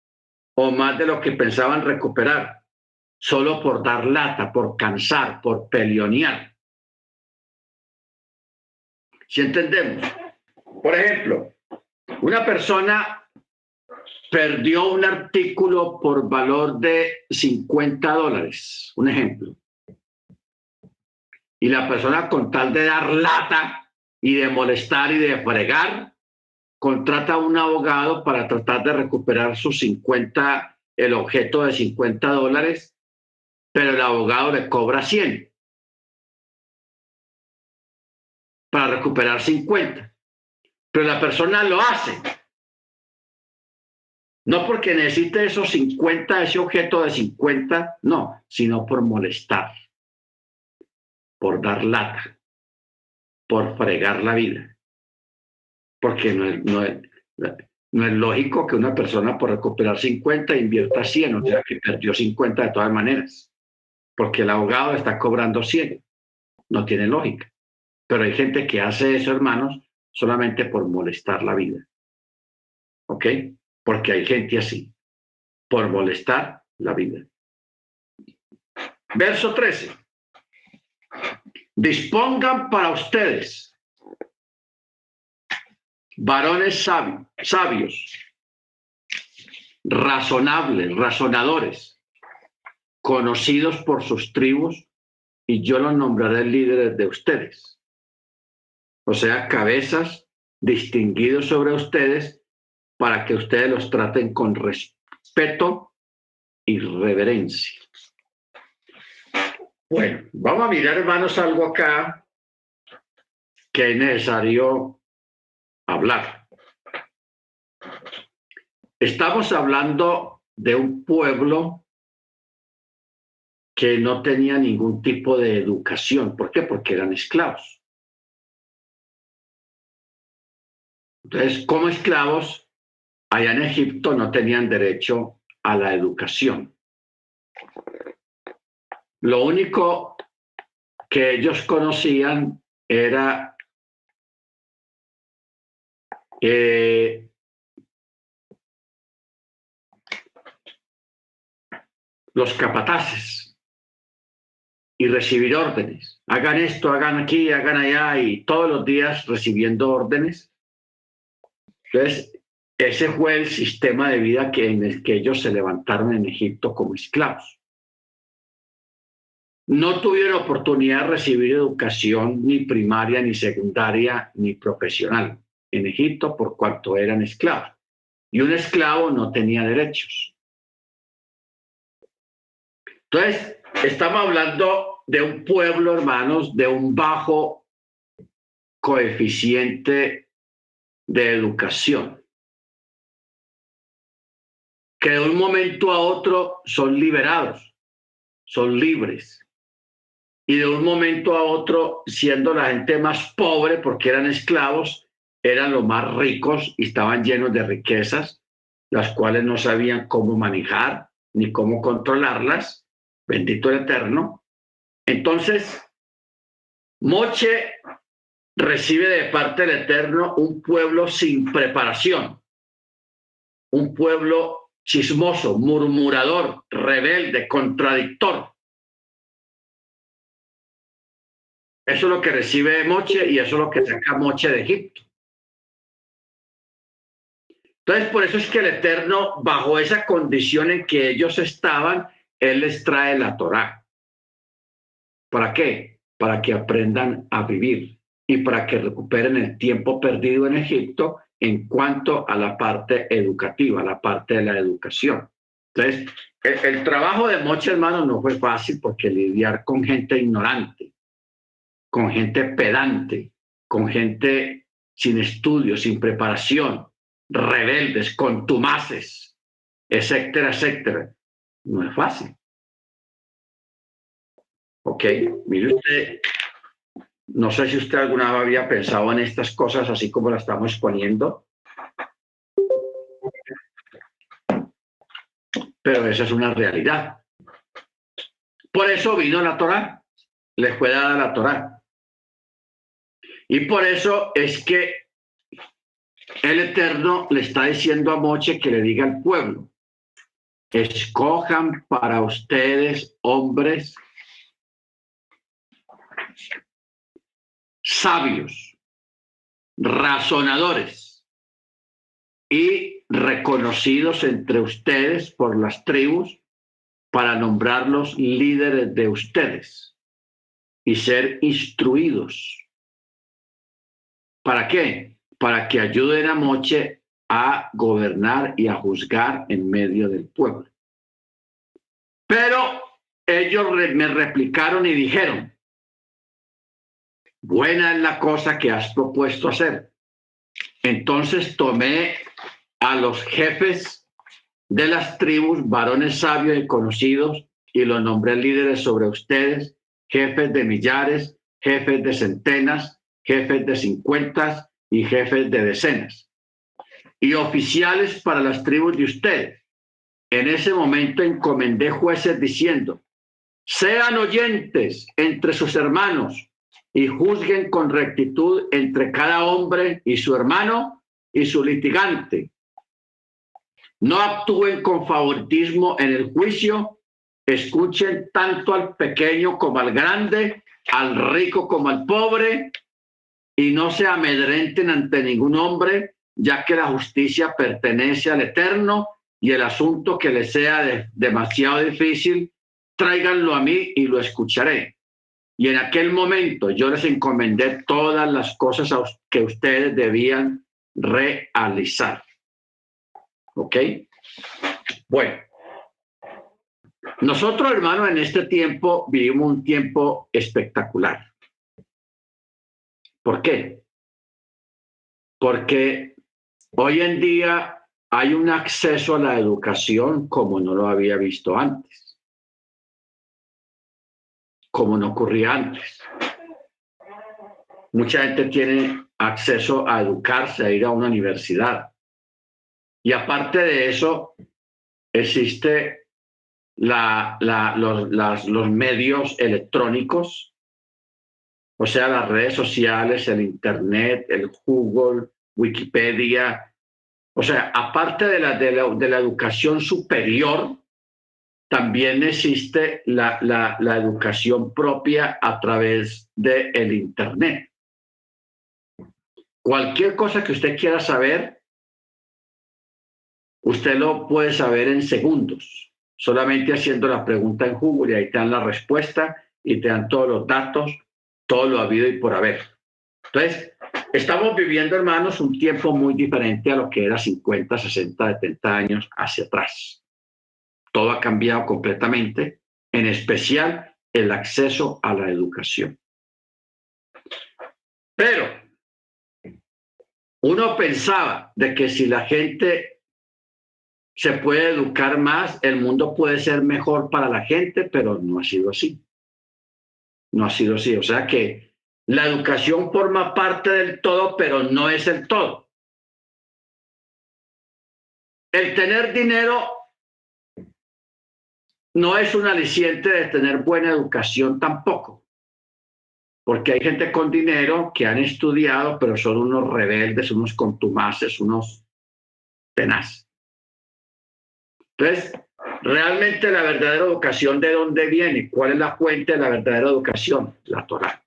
[SPEAKER 1] o más de lo que pensaban recuperar, solo por dar lata, por cansar, por peleonear. ¿Sí entendemos? Por ejemplo, una persona perdió un artículo por valor de $50, un ejemplo. Y la persona, con tal de dar lata y de molestar y de fregar, contrata a un abogado para tratar de recuperar el objeto de $50, pero el abogado le cobra 100 para recuperar 50. Pero la persona lo hace. No porque necesite esos 50, ese objeto de 50, no, sino por molestar, por dar lata, por fregar la vida. Porque no es lógico que una persona por recuperar 50 invierta 100, o sea que perdió 50 de todas maneras, porque el abogado está cobrando 100. No tiene lógica. Pero hay gente que hace eso, hermanos, solamente por molestar la vida. ¿Ok? Porque hay gente así, por molestar la vida. Verso 13. Dispongan para ustedes varones sabios, razonables, razonadores, conocidos por sus tribus, y yo los nombraré líderes de ustedes. O sea, cabezas distinguidos sobre ustedes para que ustedes los traten con respeto y reverencia. Bueno, vamos a mirar, hermanos, algo acá que es necesario hablar. Estamos hablando de un pueblo que no tenía ningún tipo de educación. ¿Por qué? Porque eran esclavos. Entonces, como esclavos, allá en Egipto no tenían derecho a la educación. Lo único que ellos conocían era los capataces y recibir órdenes. Hagan esto, hagan aquí, hagan allá, y todos los días recibiendo órdenes. Entonces, ese fue el sistema de vida en el que ellos se levantaron en Egipto como esclavos. No tuvieron oportunidad de recibir educación ni primaria, ni secundaria, ni profesional en Egipto por cuanto eran esclavos. Y un esclavo no tenía derechos. Entonces, estamos hablando de un pueblo, hermanos, de un bajo coeficiente de educación, que de un momento a otro son liberados, son libres. Y de un momento a otro, siendo la gente más pobre porque eran esclavos, eran los más ricos y estaban llenos de riquezas, las cuales no sabían cómo manejar ni cómo controlarlas. Bendito el Eterno. Entonces, Moche recibe de parte del Eterno un pueblo sin preparación, un pueblo chismoso, murmurador, rebelde, contradictor. Eso es lo que recibe Moche y eso es lo que saca Moche de Egipto. Entonces, por eso es que el Eterno, bajo esa condición en que ellos estaban, Él les trae la Torá. ¿Para qué? Para que aprendan a vivir y para que recuperen el tiempo perdido en Egipto en cuanto a la parte educativa, la parte de la educación. Entonces, el trabajo de Moche, hermano, no fue fácil porque lidiar con gente ignorante, con gente pedante, con gente sin estudios, sin preparación, rebeldes, contumaces, etcétera, etcétera, no es fácil. Ok, mire usted, no sé si usted alguna vez había pensado en estas cosas así como las estamos exponiendo, pero esa es una realidad. Por eso vino la Torá, les fue dada la Torá. Y por eso es que el Eterno le está diciendo a Moche que le diga al pueblo, escojan para ustedes hombres sabios, razonadores y reconocidos entre ustedes por las tribus para nombrarlos líderes de ustedes y ser instruidos. ¿Para qué? Para que ayuden a Moche a gobernar y a juzgar en medio del pueblo. Pero ellos me replicaron y dijeron, buena es la cosa que has propuesto hacer. Entonces tomé a los jefes de las tribus, varones sabios y conocidos, y los nombré líderes sobre ustedes, jefes de millares, jefes de centenas, jefes de 50 y jefes de decenas, y oficiales para las tribus de ustedes. En ese momento encomendé jueces diciendo, sean oyentes entre sus hermanos y juzguen con rectitud entre cada hombre y su hermano y su litigante. No actúen con favoritismo en el juicio, escuchen tanto al pequeño como al grande, al rico como al pobre, y no se amedrenten ante ningún hombre, ya que la justicia pertenece al Eterno, y el asunto que les sea demasiado difícil, tráiganlo a mí y lo escucharé. Y en aquel momento yo les encomendé todas las cosas que ustedes debían realizar. ¿Ok? Bueno, nosotros, hermanos, en este tiempo vivimos un tiempo espectacular. ¿Por qué? Porque hoy en día hay un acceso a la educación como no lo había visto antes, como no ocurría antes. Mucha gente tiene acceso a educarse, a ir a una universidad. Y aparte de eso, existe los medios electrónicos, o sea, las redes sociales, el Internet, el Google, Wikipedia. O sea, aparte de la educación superior, también existe la educación propia a través del Internet. Cualquier cosa que usted quiera saber, usted lo puede saber en segundos, solamente haciendo la pregunta en Google y ahí te dan la respuesta y te dan todos los datos, todo lo habido y por haber. Entonces, estamos viviendo, hermanos, un tiempo muy diferente a lo que era 50, 60, 70 años hacia atrás. Todo ha cambiado completamente, en especial el acceso a la educación. Pero uno pensaba de que si la gente se puede educar más, el mundo puede ser mejor para la gente, pero no ha sido así. No ha sido así. O sea que la educación forma parte del todo, pero no es el todo. El tener dinero no es un aliciente de tener buena educación tampoco, porque hay gente con dinero que han estudiado, pero son unos rebeldes, unos contumaces, unos tenaces. Entonces, realmente la verdadera educación, ¿de dónde viene? ¿Cuál es la fuente de la verdadera educación? La Torá.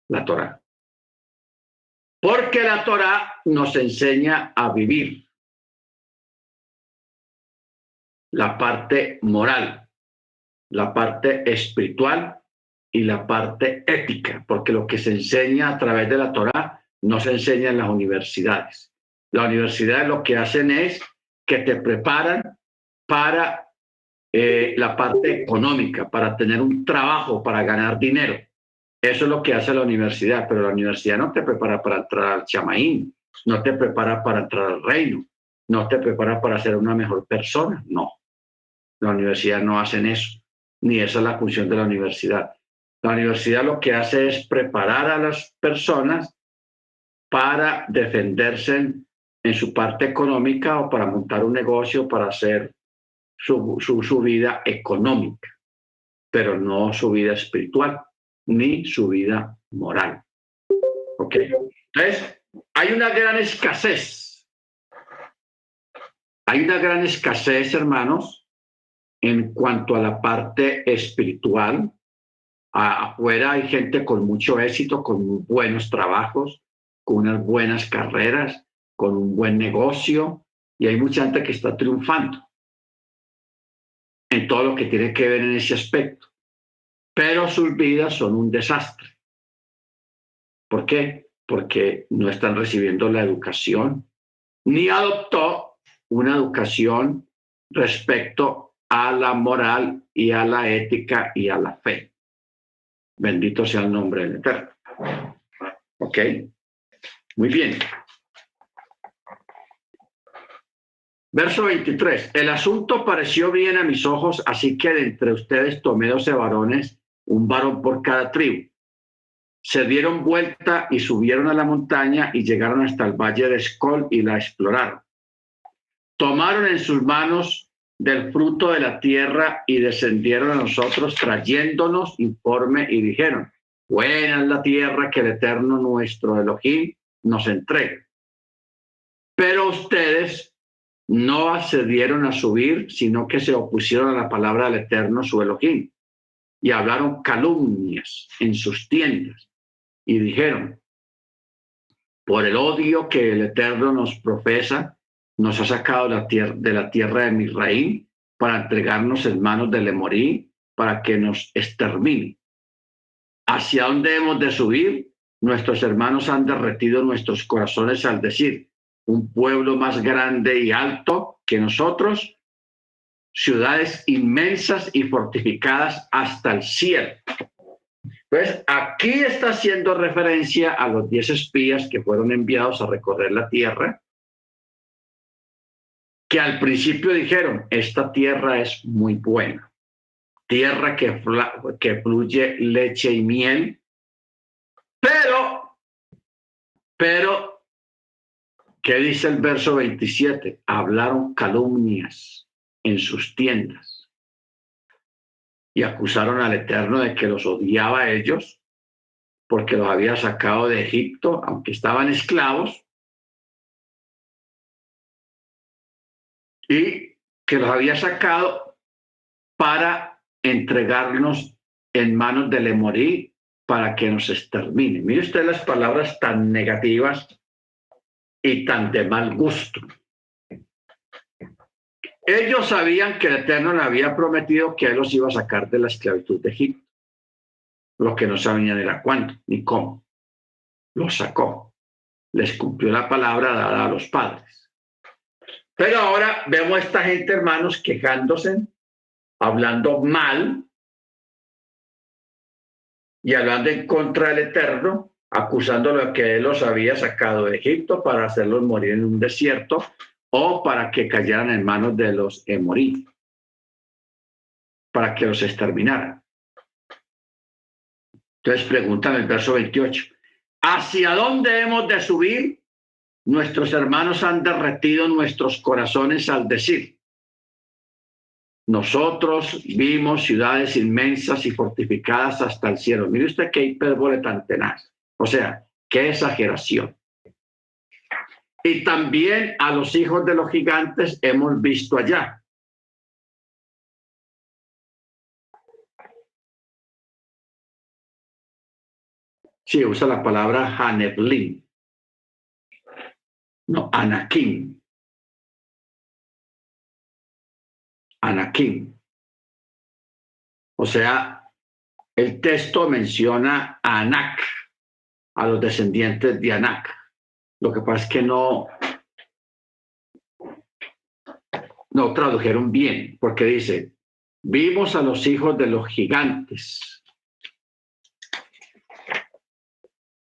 [SPEAKER 1] La Torá. Porque la Torá nos enseña a vivir la parte moral, la parte espiritual y la parte ética, porque lo que se enseña a través de la Torá no se enseña en las universidades. Las universidades lo que hacen es que te preparan para la parte económica, para tener un trabajo, para ganar dinero. Eso es lo que hace la universidad, pero la universidad no te prepara para entrar al chamaín, no te prepara para entrar al reino, no te prepara para ser una mejor persona, no. La universidad no hace eso, ni esa es la función de la universidad. La universidad lo que hace es preparar a las personas para defenderse en su parte económica o para montar un negocio, para hacer su vida económica, pero no su vida espiritual, ni su vida moral. ¿Ok? Entonces, hay una gran escasez. Hay una gran escasez, hermanos, en cuanto a la parte espiritual. Afuera hay gente con mucho éxito, con muy buenos trabajos, con unas buenas carreras, con un buen negocio, y hay mucha gente que está triunfando en todo lo que tiene que ver en ese aspecto, pero sus vidas son un desastre. ¿Por qué? Porque no están recibiendo la educación, ni adoptó una educación respecto a la moral y a la ética y a la fe. Bendito sea el nombre del Eterno. ¿Ok? Muy bien. Verso 23. El asunto pareció bien a mis ojos, así que de entre ustedes tomé 12 varones, un varón por cada tribu. Se dieron vuelta y subieron a la montaña y llegaron hasta el valle de Escol y la exploraron. Tomaron en sus manos del fruto de la tierra y descendieron a nosotros trayéndonos informe y dijeron, buena es la tierra que el Eterno nuestro Elohim nos entrega. Pero ustedes no accedieron a subir, sino que se opusieron a la palabra del Eterno su Elohim y hablaron calumnias en sus tiendas y dijeron, por el odio que el Eterno nos profesa, nos ha sacado de la tierra de Misraim para entregarnos en manos del Emorí para que nos extermine. ¿Hacia dónde hemos de subir? Nuestros hermanos han derretido nuestros corazones al decir, un pueblo más grande y alto que nosotros, ciudades inmensas y fortificadas hasta el cielo. Entonces, aquí está haciendo referencia a los 10 espías que fueron enviados a recorrer la tierra, que al principio dijeron, esta tierra es muy buena, tierra que fluye leche y miel, pero, ¿qué dice el verso 27? Hablaron calumnias en sus tiendas y acusaron al Eterno de que los odiaba a ellos porque los había sacado de Egipto, aunque estaban esclavos, y que los había sacado para entregarnos en manos del Emorí para que nos extermine. Mire usted las palabras tan negativas y tan de mal gusto. Ellos sabían que el Eterno le había prometido que él los iba a sacar de la esclavitud de Egipto. Lo que no sabían era cuándo ni cómo. Los sacó. Les cumplió la palabra dada a los padres. Pero ahora vemos a esta gente, hermanos, quejándose, hablando mal y hablando en contra del Eterno, acusándolo de que él los había sacado de Egipto para hacerlos morir en un desierto o para que cayeran en manos de los Emorí, para que los exterminaran. Entonces preguntan en el verso 28, ¿hacia dónde hemos de subir? Nuestros hermanos han derretido nuestros corazones al decir, nosotros vimos ciudades inmensas y fortificadas hasta el cielo. Mire usted qué hipérbole tan tenaz. O sea, qué exageración. Y también a los hijos de los gigantes hemos visto allá. Sí, usa la palabra Haneblim. No, Anakim. Anakim. O sea, el texto menciona a Anac, a los descendientes de Anac. Lo que pasa es que no tradujeron bien, porque dice, vimos a los hijos de los gigantes.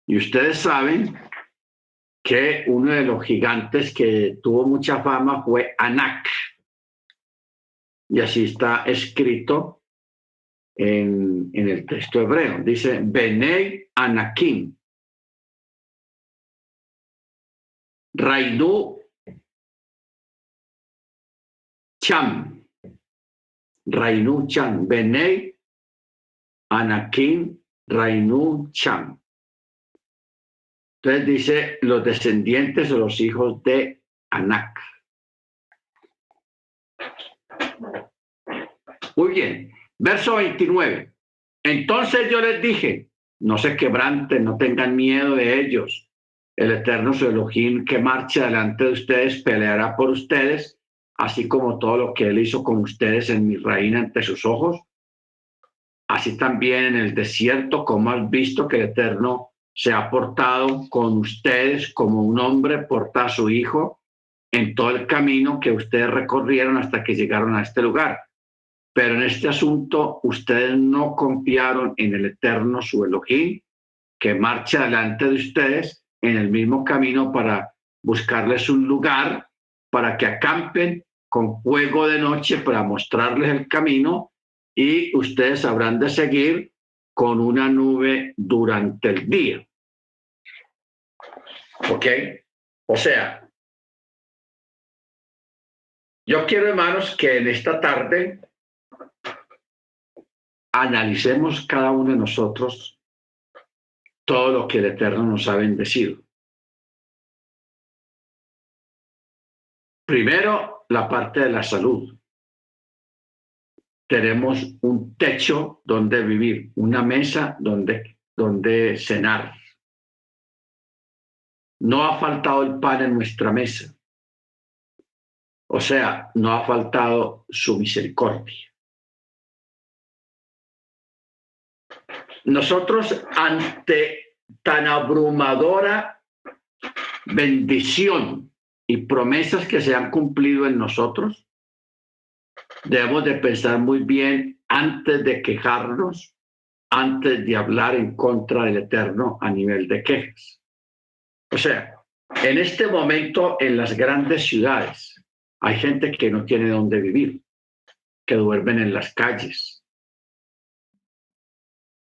[SPEAKER 1] Y ustedes saben que uno de los gigantes que tuvo mucha fama fue Anac. Y así está escrito en el texto hebreo. Dice, Benei Anakim, Rainu Cham, Rainu Cham, Benei Anakim, Rainu Cham. Entonces dice los descendientes o los hijos de Anac. Muy bien. Verso 29. Entonces yo les dije, no se quebranten, no tengan miedo de ellos. El Eterno su Elohim que marcha delante de ustedes peleará por ustedes, así como todo lo que él hizo con ustedes en mi reina ante sus ojos. Así también en el desierto, como has visto que el Eterno se ha portado con ustedes como un hombre porta a su hijo en todo el camino que ustedes recorrieron hasta que llegaron a este lugar. Pero en este asunto ustedes no confiaron en el Eterno su Elohim, que marcha delante de ustedes en el mismo camino para buscarles un lugar para que acampen con fuego de noche para mostrarles el camino, y ustedes habrán de seguir con una nube durante el día. ¿Ok? O sea, yo quiero, hermanos, que en esta tarde analicemos cada uno de nosotros todo lo que el Eterno nos ha bendecido. Primero, la parte de la salud. Tenemos un techo donde vivir, una mesa donde cenar. No ha faltado el pan en nuestra mesa. O sea, no ha faltado su misericordia. Nosotros, ante tan abrumadora bendición y promesas que se han cumplido en nosotros, debemos de pensar muy bien antes de quejarnos, antes de hablar en contra del Eterno a nivel de quejas. O sea, en este momento en las grandes ciudades hay gente que no tiene dónde vivir, que duermen en las calles,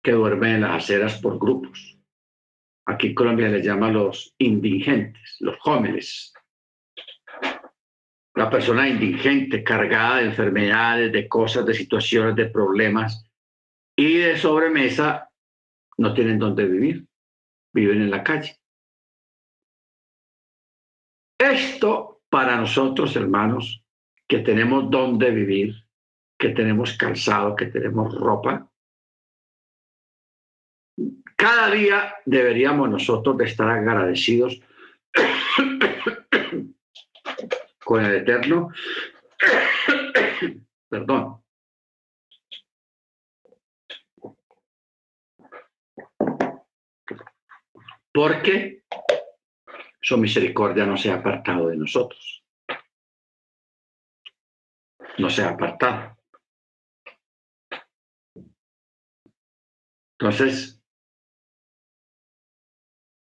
[SPEAKER 1] que duermen en las aceras por grupos. Aquí en Colombia les llama los indigentes, los jóvenes. La persona indigente, cargada de enfermedades, de cosas, de situaciones, de problemas y de sobremesa, no tienen dónde vivir, viven en la calle. Esto para nosotros, hermanos, que tenemos dónde vivir, que tenemos calzado, que tenemos ropa, cada día deberíamos nosotros de estar agradecidos con el Eterno. Perdón. Porque su misericordia no se ha apartado de nosotros. No se ha apartado. Entonces,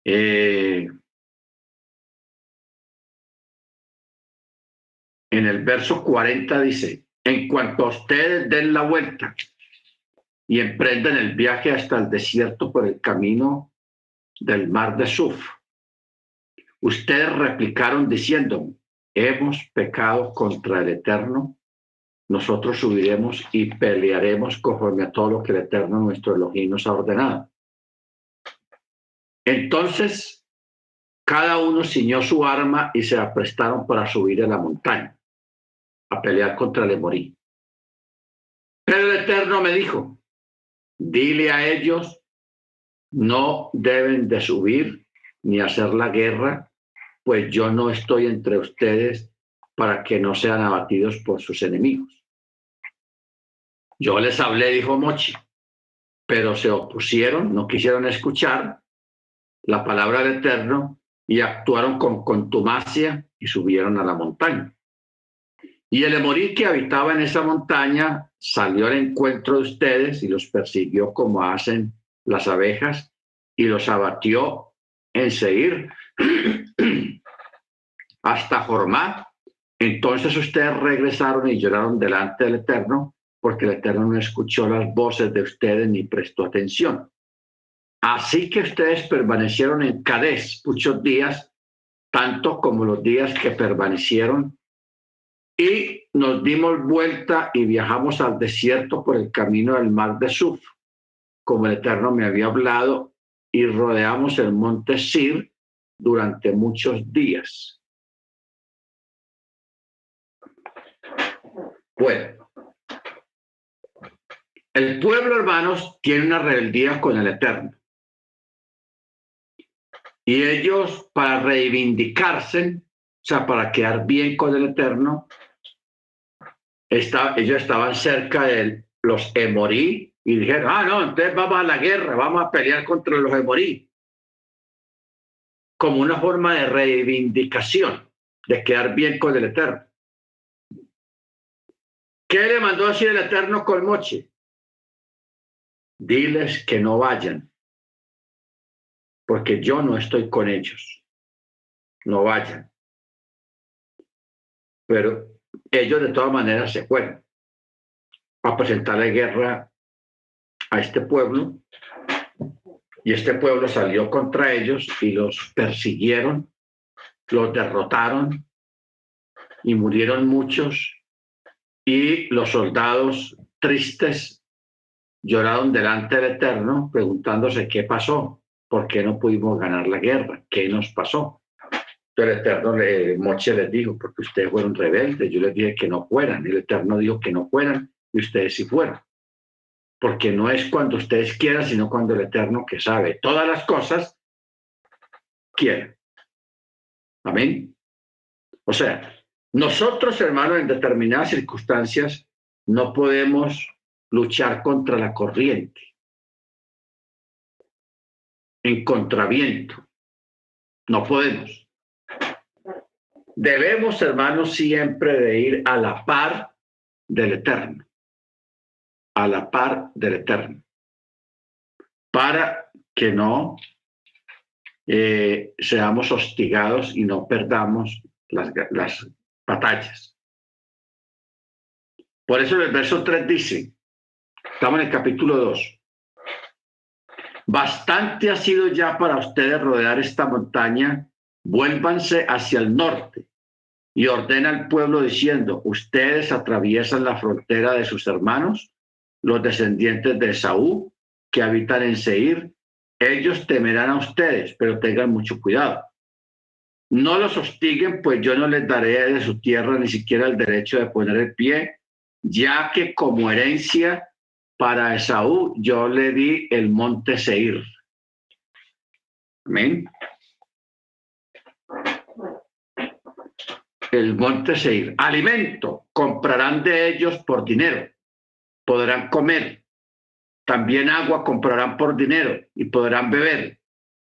[SPEAKER 1] en el verso 40 dice, en cuanto a ustedes den la vuelta y emprendan el viaje hasta el desierto por el camino del mar de Suf, ustedes replicaron diciendo, hemos pecado contra el Eterno, nosotros subiremos y pelearemos conforme a todo lo que el Eterno nuestro Elohim nos ha ordenado. Entonces, cada uno ciñó su arma y se aprestaron para subir a la montaña, a pelear contra el Emorí. Pero el Eterno me dijo, dile a ellos, no deben de subir ni hacer la guerra, pues yo no estoy entre ustedes para que no sean abatidos por sus enemigos. Yo les hablé, dijo Mochi, pero se opusieron, no quisieron escuchar la palabra del Eterno y actuaron con contumacia y subieron a la montaña. Y el Emorí que habitaba en esa montaña salió al encuentro de ustedes y los persiguió como hacen las abejas y los abatió en Seir hasta Jormá. Entonces ustedes regresaron y lloraron delante del Eterno porque el Eterno no escuchó las voces de ustedes ni prestó atención. Así que ustedes permanecieron en Cadés muchos días, tanto como los días que permanecieron, y nos dimos vuelta y viajamos al desierto por el camino del mar de Suf, como el Eterno me había hablado, y rodeamos el monte Sir durante muchos días. Bueno, el pueblo, hermanos, tiene una rebeldía con el Eterno. Y ellos, para reivindicarse, o sea, para quedar bien con el Eterno, ellos estaban cerca de los Emorí y dijeron, no, entonces vamos a la guerra, vamos a pelear contra los Emorí, como una forma de reivindicación, de quedar bien con el Eterno. ¿Qué le mandó a decir el Eterno con Moche? Diles que no vayan, porque yo no estoy con ellos. No vayan. Pero ellos de todas maneras se fueron a presentarle guerra a este pueblo, y este pueblo salió contra ellos y los persiguieron, los derrotaron y murieron muchos, y los soldados tristes lloraron delante del Eterno preguntándose qué pasó, por qué no pudimos ganar la guerra, qué nos pasó. Entonces el Eterno, Moche les dijo, porque ustedes fueron rebeldes, yo les dije que no fueran, y el Eterno dijo que no fueran y ustedes sí fueron. Porque no es cuando ustedes quieran, sino cuando el Eterno, que sabe todas las cosas, quiere. Amén. O sea, nosotros, hermanos, en determinadas circunstancias, no podemos luchar contra la corriente, en contraviento. No podemos. Debemos, hermanos, siempre de ir a la par del Eterno. A la par del Eterno. Para que no seamos hostigados y no perdamos las batallas. Por eso el verso 3 dice, estamos en el capítulo 2, bastante ha sido ya para ustedes rodear esta montaña, vuélvanse hacia el norte y ordena al pueblo diciendo, ustedes atraviesan la frontera de sus hermanos, los descendientes de Esaú, que habitan en Seir, ellos temerán a ustedes, pero tengan mucho cuidado. No los hostiguen, pues yo no les daré de su tierra ni siquiera el derecho de poner el pie, ya que como herencia para Esaú yo le di el monte Seir. Amén. El monte Seir. Alimento, comprarán de ellos por dinero, podrán comer. También agua comprarán por dinero y podrán beber,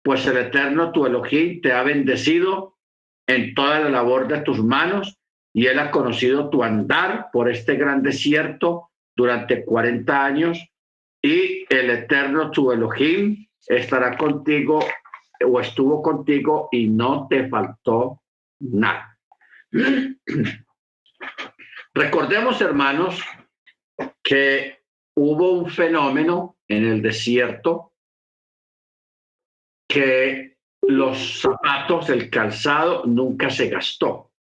[SPEAKER 1] pues el Eterno tu Elohim te ha bendecido en toda la labor de tus manos, y él ha conocido tu andar por este gran desierto durante 40 años, y el Eterno tu Elohim estará contigo o estuvo contigo y no te faltó nada. Recordemos, hermanos, que hubo un fenómeno en el desierto, que los zapatos, el calzado, nunca se gastó.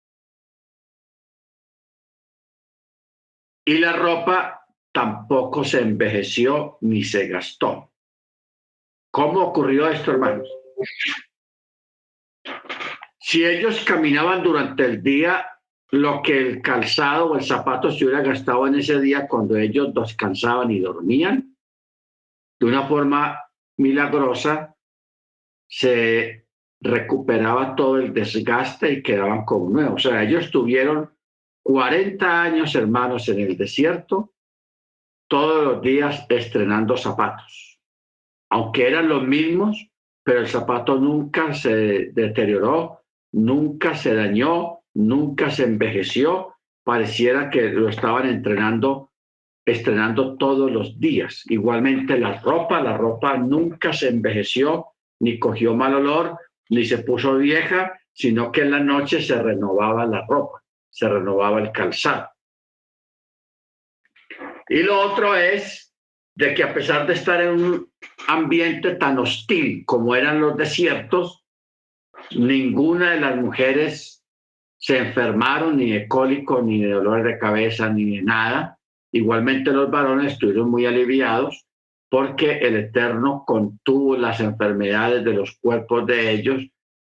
[SPEAKER 1] Y la ropa tampoco se envejeció ni se gastó. ¿Cómo ocurrió esto, hermanos? Si ellos caminaban durante el día, lo que el calzado o el zapato se hubiera gastado en ese día, cuando ellos descansaban y dormían, de una forma milagrosa, se recuperaba todo el desgaste y quedaban como nuevos. O sea, ellos tuvieron 40 años, hermanos, en el desierto, todos los días estrenando zapatos. Aunque eran los mismos, pero el zapato nunca se deterioró, nunca se dañó, nunca se envejeció. Pareciera que lo estaban estrenando todos los días. Igualmente la ropa nunca se envejeció, ni cogió mal olor, ni se puso vieja, sino que en la noche se renovaba la ropa, se renovaba el calzado. Y lo otro es de que a pesar de estar en un ambiente tan hostil como eran los desiertos, ninguna de las mujeres se enfermaron ni de cólico, ni de dolor de cabeza, ni de nada. Igualmente los varones estuvieron muy aliviados porque el Eterno contuvo las enfermedades de los cuerpos de ellos,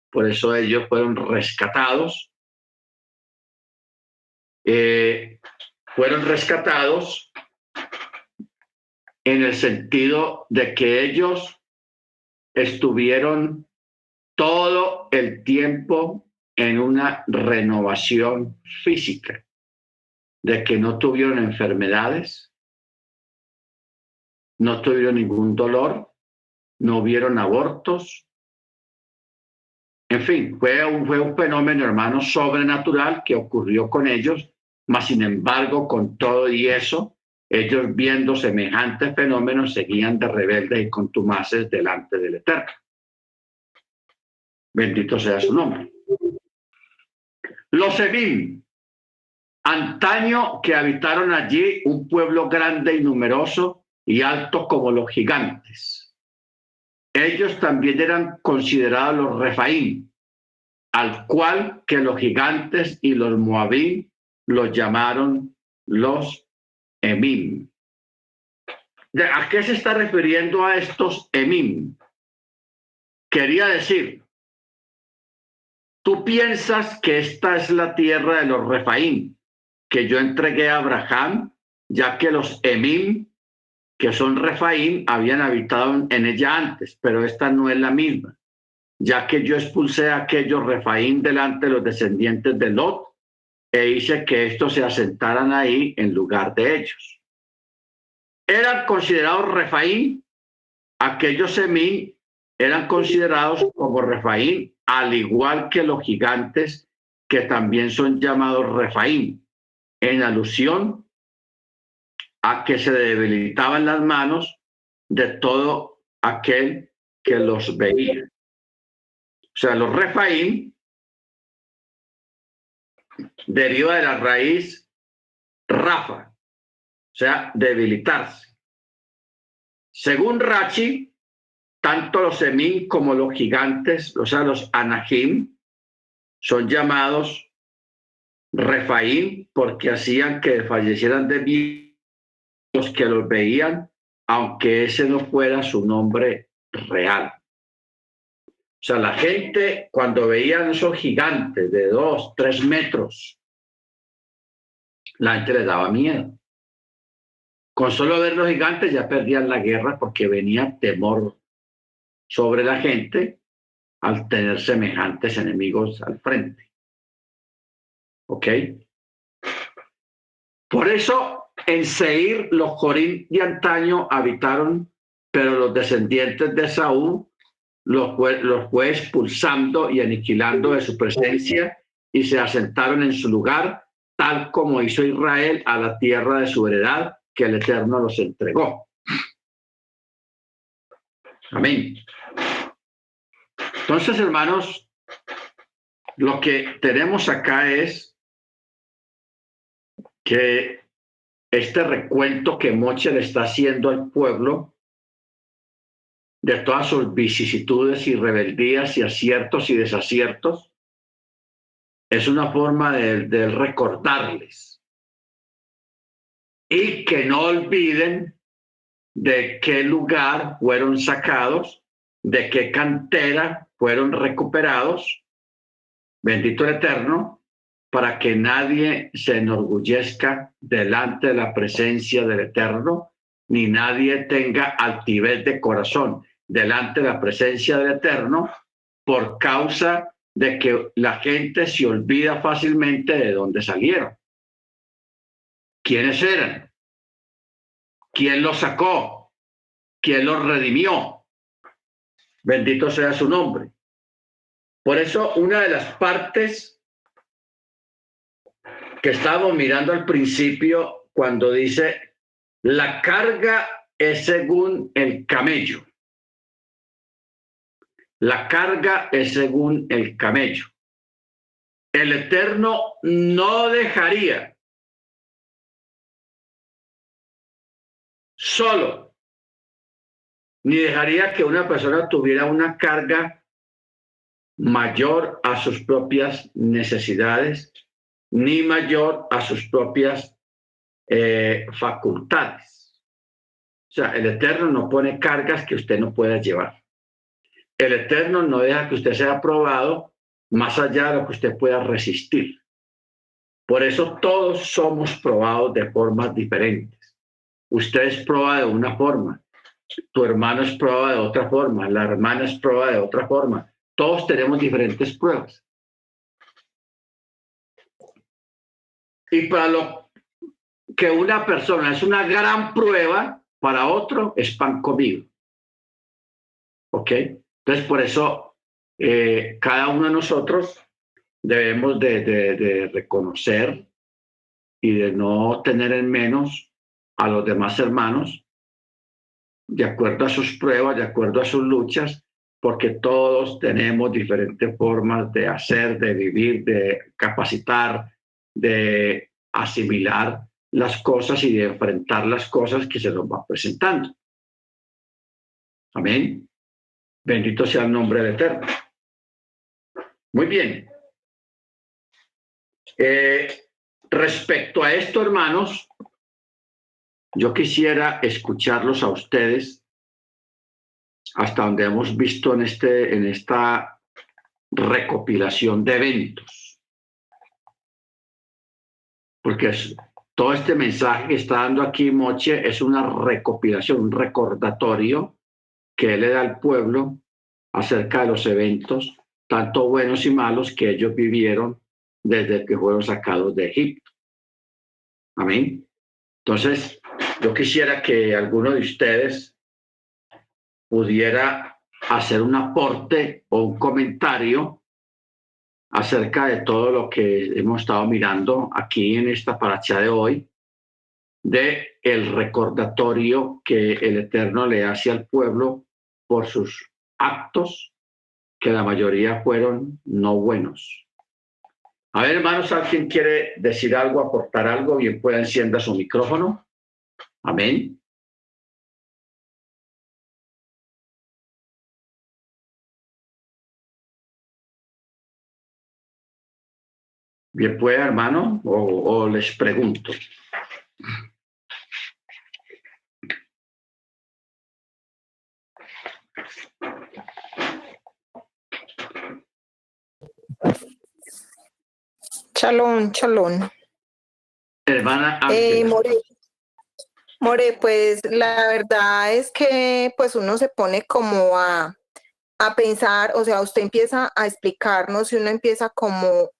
[SPEAKER 1] por eso ellos fueron rescatados. Fueron rescatados en el sentido de que ellos estuvieron todo el tiempo en una renovación física, de que no tuvieron enfermedades, no tuvieron ningún dolor, no hubieron abortos. En fin, fue un fenómeno, hermano, sobrenatural que ocurrió con ellos, mas sin embargo, con todo y eso, ellos viendo semejantes fenómenos seguían de rebeldes y contumaces delante del Eterno. Bendito sea su nombre. Los Emim, antaño que habitaron allí un pueblo grande y numeroso y alto como los gigantes. Ellos también eran considerados los Refaim, al cual que los gigantes y los Moabim los llamaron los Emim. ¿A qué se está refiriendo a estos Emim? Quería decir, tú piensas que esta es la tierra de los Refaim, que yo entregué a Abraham, ya que los Emim, que son Refaim, habían habitado en ella antes, pero esta no es la misma, ya que yo expulsé a aquellos Refaim delante de los descendientes de Lot e hice que estos se asentaran ahí en lugar de ellos. Eran considerados Refaim, aquellos Emim eran considerados como Refaim, al igual que los gigantes que también son llamados Refaim, en alusión a que se debilitaban las manos de todo aquel que los veía. O sea, los Refaim deriva de la raíz Rafa, o sea, debilitarse. Según Rachi, tanto los Emim como los gigantes, o sea, los Anahim, son llamados Refaim porque hacían que fallecieran de miedo los que los veían, aunque ese no fuera su nombre real. O sea, la gente cuando veían esos gigantes de 2, 3 metros, la gente les daba miedo. Con solo ver los gigantes ya perdían la guerra porque venía temor sobre la gente al tener semejantes enemigos al frente. ¿Ok? Por eso en Seir los Jorim de antaño habitaron, pero los descendientes de Saúl los fue expulsando y aniquilando de su presencia y se asentaron en su lugar, tal como hizo Israel a la tierra de su heredad, que el Eterno los entregó. Amén. Entonces, hermanos, lo que tenemos acá es que este recuento que Moche le está haciendo al pueblo de todas sus vicisitudes y rebeldías y aciertos y desaciertos, es una forma de recordarles y que no olviden de qué lugar fueron sacados, de qué cantera fueron recuperados, bendito el Eterno, para que nadie se enorgullezca delante de la presencia del Eterno, ni nadie tenga altivez de corazón delante de la presencia del Eterno, por causa de que la gente se olvida fácilmente de dónde salieron. ¿Quiénes eran? ¿Quién los sacó? ¿Quién los redimió? Bendito sea su nombre. Por eso, una de las partes que estábamos mirando al principio, cuando dice, la carga es según el camello. La carga es según el camello. El Eterno no dejaría solo, ni dejaría que una persona tuviera una carga mayor a sus propias necesidades, ni mayor a sus propias facultades. O sea, el Eterno no pone cargas que usted no pueda llevar. El Eterno no deja que usted sea probado más allá de lo que usted pueda resistir. Por eso todos somos probados de formas diferentes. Usted es probado de una forma, tu hermano es probado de otra forma, la hermana es probada de otra forma. Todos tenemos diferentes pruebas. Y para lo que una persona es una gran prueba, para otro es pan comido. ¿Ok? Entonces, por eso, cada uno de nosotros debemos de reconocer y de no tener en menos a los demás hermanos, de acuerdo a sus pruebas, de acuerdo a sus luchas, porque todos tenemos diferentes formas de hacer, de vivir, de capacitar, de asimilar las cosas y de enfrentar las cosas que se nos van presentando. Amén. Bendito sea el nombre del Eterno. Muy bien. Respecto a esto, hermanos, yo quisiera escucharlos a ustedes hasta donde hemos visto en esta recopilación de eventos. Porque todo este mensaje que está dando aquí Moche es una recopilación, un recordatorio que él le da al pueblo acerca de los eventos, tanto buenos y malos, que ellos vivieron desde que fueron sacados de Egipto. Amén. Entonces, yo quisiera que alguno de ustedes pudiera hacer un aporte o un comentario acerca de todo lo que hemos estado mirando aquí en esta paracha de hoy, de el recordatorio que el Eterno le hace al pueblo por sus actos, que la mayoría fueron no buenos. A ver, hermanos, ¿alguien quiere decir algo, aportar algo? Bien, pueda encienda su micrófono. Amén. Bien, pueda, hermano, o les pregunto.
[SPEAKER 2] Chalón, chalón.
[SPEAKER 1] Hermana Ángela.
[SPEAKER 2] More, pues la verdad es que pues uno se pone como a pensar, o sea, usted empieza a explicarnos y uno empieza como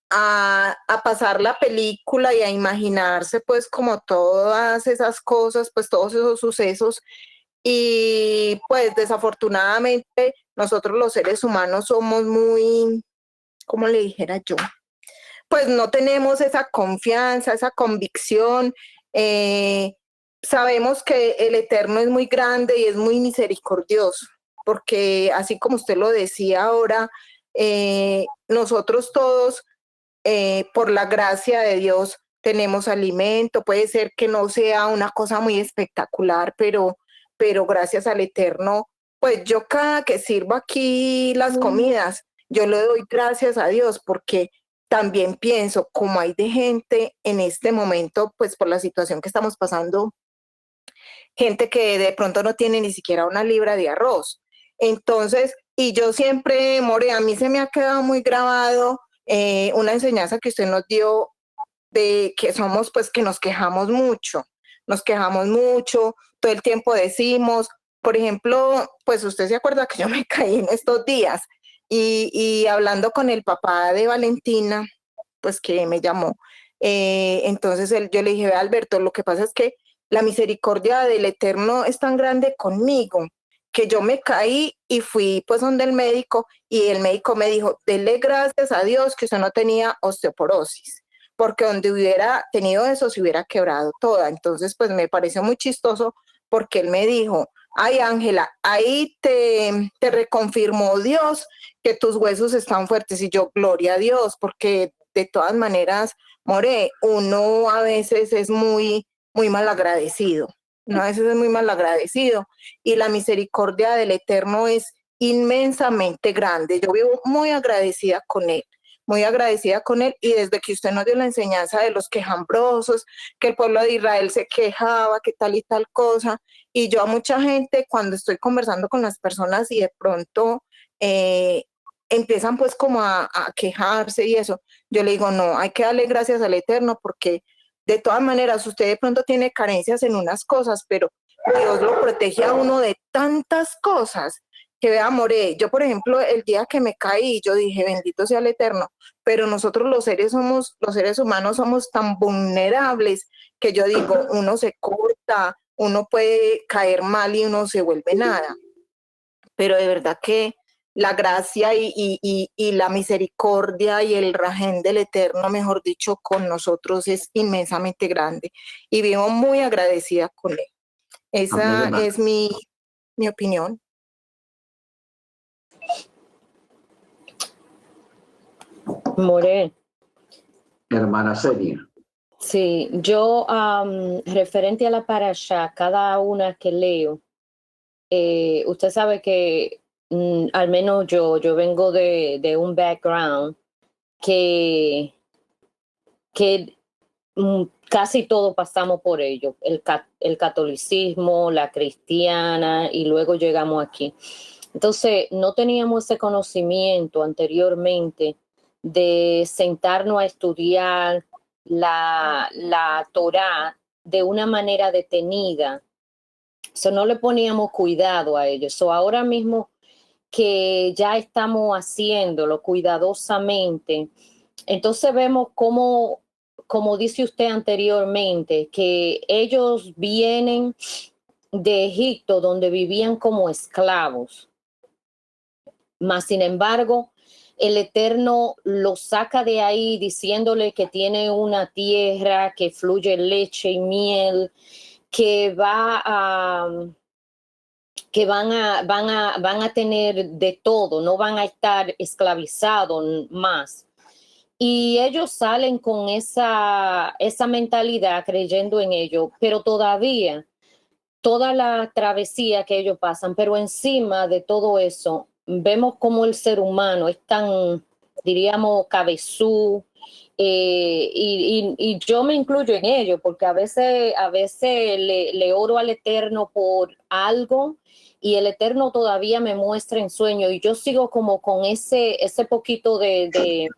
[SPEAKER 2] a pasar la película y a imaginarse pues como todas esas cosas, pues todos esos sucesos. Y pues desafortunadamente nosotros los seres humanos somos muy, ¿cómo le dijera yo? Pues no tenemos esa confianza, esa convicción. Sabemos que el Eterno es muy grande y es muy misericordioso, porque así como usted lo decía ahora, nosotros todos, por la gracia de Dios, tenemos alimento. Puede ser que no sea una cosa muy espectacular, pero gracias al Eterno, pues yo cada que sirvo aquí las comidas, yo le doy gracias a Dios, porque también pienso, como hay de gente en este momento, pues por la situación que estamos pasando, gente que de pronto no tiene ni siquiera una libra de arroz. Entonces, y yo siempre, More, a mí se me ha quedado muy grabado una enseñanza que usted nos dio de que somos, pues que nos quejamos mucho, todo el tiempo decimos, por ejemplo, pues usted se acuerda que yo me caí en estos días y hablando con el papá de Valentina, pues que me llamó, entonces yo le dije, Alberto, lo que pasa es que la misericordia del Eterno es tan grande conmigo que yo me caí y fui pues donde el médico y el médico me dijo, dele gracias a Dios que usted no tenía osteoporosis, porque donde hubiera tenido eso se hubiera quebrado toda. Entonces pues me pareció muy chistoso porque él me dijo, ay Ángela, ahí te reconfirmó Dios que tus huesos están fuertes y yo, gloria a Dios, porque de todas maneras, More, uno a veces es muy mal agradecido, uno a veces es muy mal agradecido y la misericordia del Eterno es inmensamente grande. Yo vivo muy agradecida con él y desde que usted nos dio la enseñanza de los quejambrosos, que el pueblo de Israel se quejaba, que tal y tal cosa, y yo a mucha gente cuando estoy conversando con las personas y de pronto empiezan pues como a quejarse y eso, yo le digo, no, hay que darle gracias al Eterno porque de todas maneras usted de pronto tiene carencias en unas cosas, pero Dios lo protege a uno de tantas cosas que vea, More, yo por ejemplo, el día que me caí, yo dije, bendito sea el Eterno, pero nosotros los seres humanos somos tan vulnerables que yo digo, uno se corta, uno puede caer mal y uno se vuelve nada, pero de verdad que la gracia y la misericordia y el rajén del Eterno, mejor dicho, con nosotros es inmensamente grande y vivo muy agradecida con él. Esa
[SPEAKER 1] Amén,
[SPEAKER 2] es mi opinión.
[SPEAKER 3] More,
[SPEAKER 1] hermana Celia.
[SPEAKER 3] sí, yo referente a la parasha, cada una que leo, usted sabe que al menos yo vengo de un background que casi todos pasamos por ello, el catolicismo, la cristiana, y luego llegamos aquí. Entonces, no teníamos ese conocimiento anteriormente de sentarnos a estudiar la Torá de una manera detenida. No le poníamos cuidado a ello. Ahora mismo que ya estamos haciéndolo cuidadosamente, entonces vemos cómo, como dice usted anteriormente, que ellos vienen de Egipto, donde vivían como esclavos. Mas, sin embargo, el Eterno los saca de ahí diciéndole que tiene una tierra que fluye leche y miel, que que van a tener de todo, no van a estar esclavizados más. Y ellos salen con esa mentalidad creyendo en ello, pero todavía toda la travesía que ellos pasan, pero encima de todo eso, vemos como el ser humano es tan, diríamos, cabezú, y yo me incluyo en ello, porque a veces le oro al Eterno por algo y el Eterno todavía me muestra en sueño y yo sigo como con ese poquito de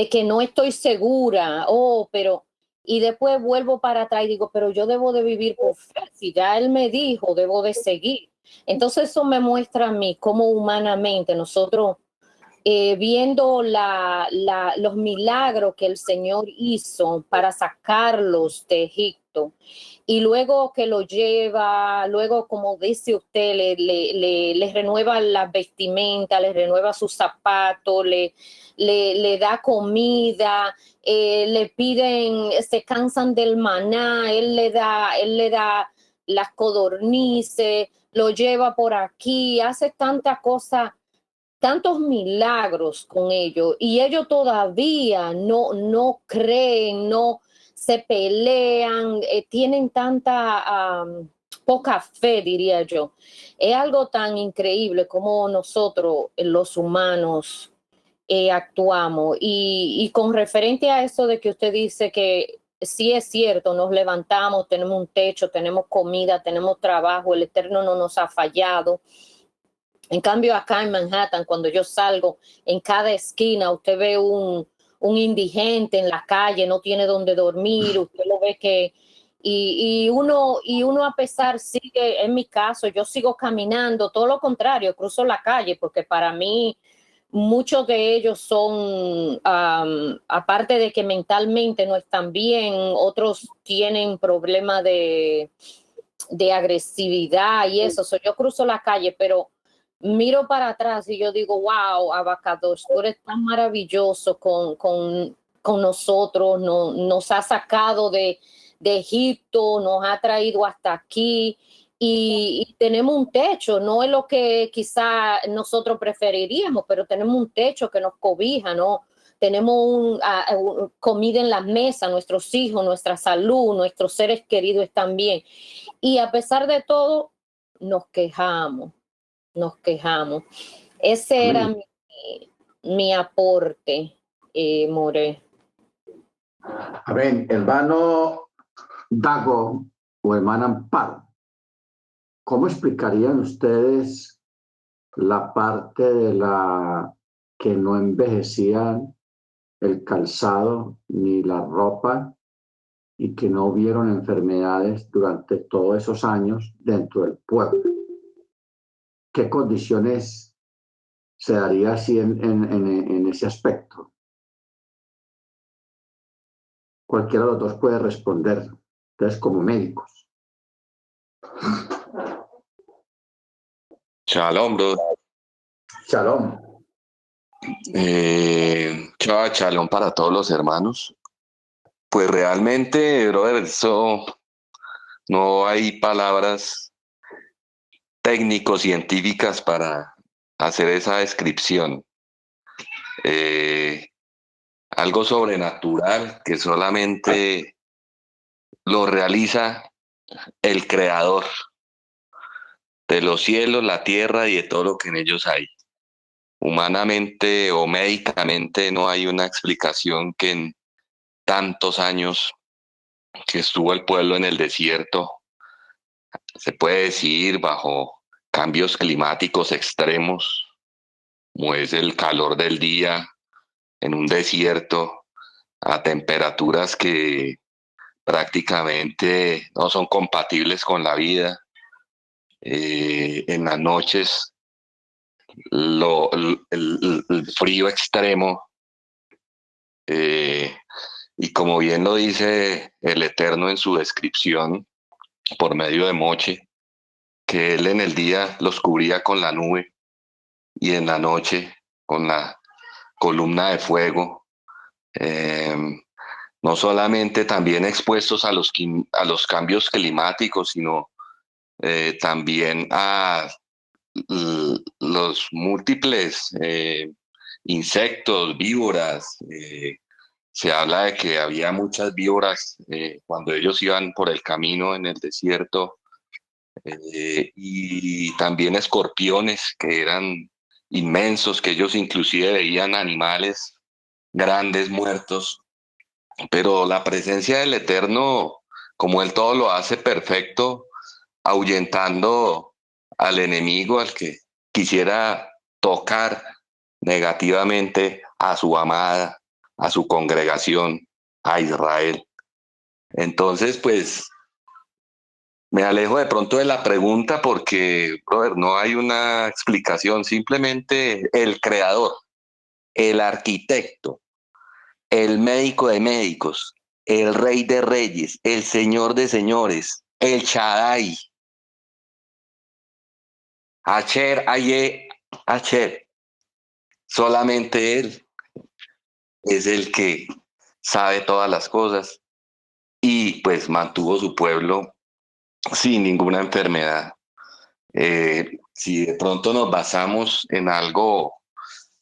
[SPEAKER 3] que no estoy segura, pero y después vuelvo para atrás y digo, pero yo debo de vivir por fe, si ya él me dijo, debo de seguir. Entonces eso me muestra a mí cómo humanamente nosotros, viendo los milagros que el Señor hizo para sacarlos de Egipto, y luego que lo lleva, luego como dice usted, le renueva las vestimentas, le renueva sus zapatos, le da comida, le piden, se cansan del maná, él le da las codornices, lo lleva por aquí, hace tantas cosas, tantos milagros con ellos, y ellos todavía no creen, no se pelean, tienen tanta poca fe, diría yo. Es algo tan increíble como nosotros, los humanos, actuamos. Y con referente a eso de que usted dice que sí es cierto, nos levantamos, tenemos un techo, tenemos comida, tenemos trabajo, el Eterno no nos ha fallado. En cambio, acá en Manhattan, cuando yo salgo, en cada esquina usted ve un indigente en la calle, no tiene dónde dormir, usted lo ve que... Y uno a pesar sigue, en mi caso, yo sigo caminando, todo lo contrario, cruzo la calle, porque para mí muchos de ellos son, aparte de que mentalmente no están bien, otros tienen problemas de agresividad y eso. So, yo cruzo la calle, pero miro para atrás y yo digo, wow, Abacadosh, tú eres tan maravilloso con nosotros, nos ha sacado de Egipto, nos ha traído hasta aquí. Y tenemos un techo, no es lo que quizá nosotros preferiríamos, pero tenemos un techo que nos cobija, ¿no? Tenemos comida en la mesa, nuestros hijos, nuestra salud, nuestros seres queridos están bien. Y a pesar de todo, nos quejamos, nos quejamos. Ese era mi aporte, More.
[SPEAKER 1] Amén. Hermano Dago o hermana Amparo, ¿cómo explicarían ustedes la parte de la que no envejecían el calzado ni la ropa y que no hubieron enfermedades durante todos esos años dentro del pueblo? ¿Qué condiciones se daría así en ese aspecto? Cualquiera de los dos puede responder, ustedes como médicos.
[SPEAKER 4] Shalom, bro.
[SPEAKER 1] Shalom.
[SPEAKER 4] Shalom para todos los hermanos. Pues realmente, brother, eso no hay palabras técnico-científicas para hacer esa descripción. Algo sobrenatural que solamente lo realiza el creador de los cielos, la tierra y de todo lo que en ellos hay. Humanamente o médicamente no hay una explicación que en tantos años que estuvo el pueblo en el desierto, se puede decir bajo cambios climáticos extremos, como es el calor del día en un desierto, a temperaturas que prácticamente no son compatibles con la vida. En las noches, el frío extremo, y como bien lo dice el Eterno en su descripción por medio de Moche, que él en el día los cubría con la nube y en la noche con la columna de fuego. Eh, no solamente también expuestos a los cambios climáticos, sino también a los múltiples insectos, víboras. Se habla de que había muchas víboras cuando ellos iban por el camino en el desierto, y también escorpiones que eran inmensos, que ellos inclusive veían animales grandes muertos, pero la presencia del Eterno, como Él todo lo hace perfecto, ahuyentando al enemigo, al que quisiera tocar negativamente a su amada, a su congregación, a Israel. Entonces, pues me alejo de pronto de la pregunta porque, brother, no hay una explicación, simplemente el creador, el arquitecto, el médico de médicos, el rey de reyes, el señor de señores, el Shaddai, Asher, Aye, Asher, solamente él es el que sabe todas las cosas y pues mantuvo su pueblo sin ninguna enfermedad. Si de pronto nos basamos en algo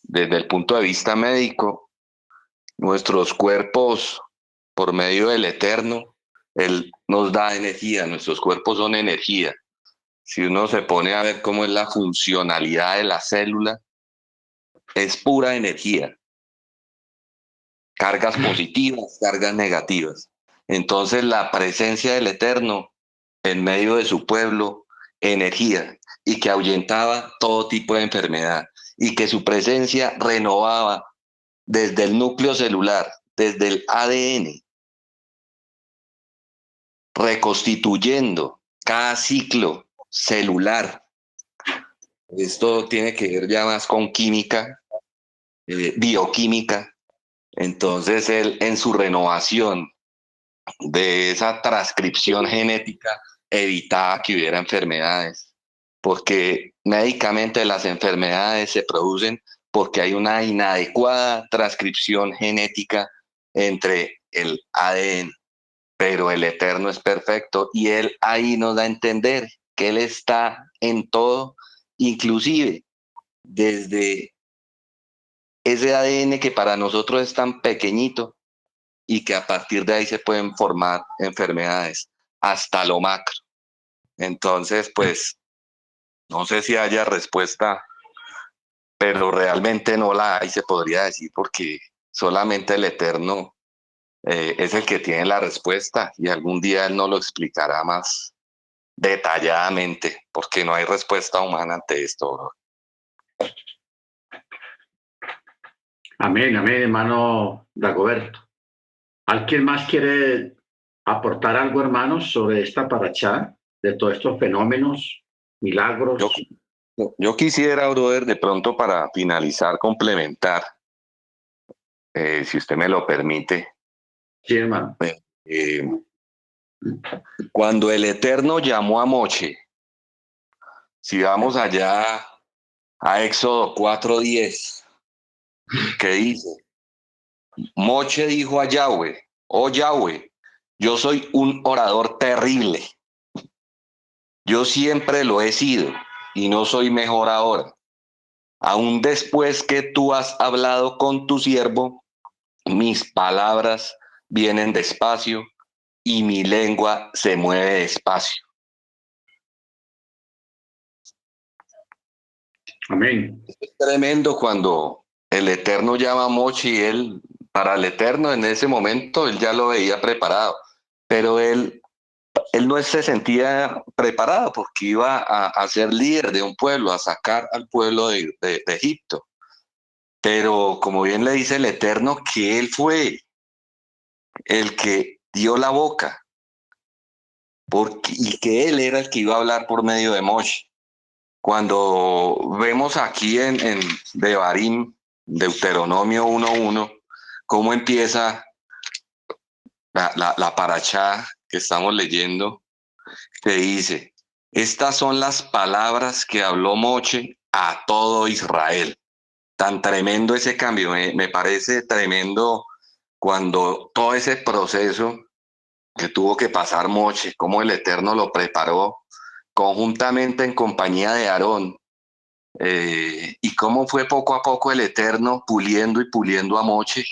[SPEAKER 4] desde el punto de vista médico, nuestros cuerpos, por medio del Eterno, Él nos da energía, nuestros cuerpos son energía. Si uno se pone a ver cómo es la funcionalidad de la célula, es pura energía, cargas positivas, cargas negativas. Entonces la presencia del Eterno en medio de su pueblo, energía, y que ahuyentaba todo tipo de enfermedad, y que su presencia renovaba desde el núcleo celular, desde el ADN, reconstituyendo cada ciclo celular. Esto tiene que ver ya más con química, bioquímica. Entonces él en su renovación de esa transcripción genética evitaba que hubiera enfermedades, porque médicamente las enfermedades se producen porque hay una inadecuada transcripción genética entre el ADN, pero el Eterno es perfecto y él ahí nos da a entender que él está en todo, inclusive desde ese ADN que para nosotros es tan pequeñito y que a partir de ahí se pueden formar enfermedades hasta lo macro. Entonces, pues, no sé si haya respuesta, pero realmente no la hay, se podría decir, porque solamente el Eterno es el que tiene la respuesta y algún día él nos lo explicará más detalladamente, porque no hay respuesta humana ante esto, bro.
[SPEAKER 1] Amén, amén, hermano Dagoberto. ¿Alguien más quiere aportar algo, hermanos, sobre esta parachá, de todos estos fenómenos, milagros?
[SPEAKER 4] Yo quisiera, brother, de pronto para finalizar, complementar, si usted me lo permite.
[SPEAKER 1] Sí, hermano.
[SPEAKER 4] Eh, Cuando el Eterno llamó a Moche, si vamos allá a Éxodo 4:10, que dice, Moche dijo a Yahweh, oh Yahweh, yo soy un orador terrible, yo siempre lo he sido y no soy mejor ahora. Aún después que tú has hablado con tu siervo, mis palabras vienen despacio y mi lengua se mueve despacio.
[SPEAKER 1] Amén.
[SPEAKER 4] Es tremendo cuando el Eterno llama a Mochi y él, para el Eterno en ese momento, él ya lo veía preparado, pero él no se sentía preparado porque iba a ser líder de un pueblo, a sacar al pueblo de Egipto. Pero como bien le dice el Eterno, que él fue el que dio la boca y que él era el que iba a hablar por medio de Moche. Cuando vemos aquí en Devarim, Deuteronomio 1:1, cómo empieza la parachá que estamos leyendo, que dice, estas son las palabras que habló Moche a todo Israel. Tan tremendo ese cambio, me parece tremendo cuando todo ese proceso que tuvo que pasar Moche, cómo el Eterno lo preparó conjuntamente en compañía de Aarón, y cómo fue poco a poco el Eterno puliendo y puliendo a Moche,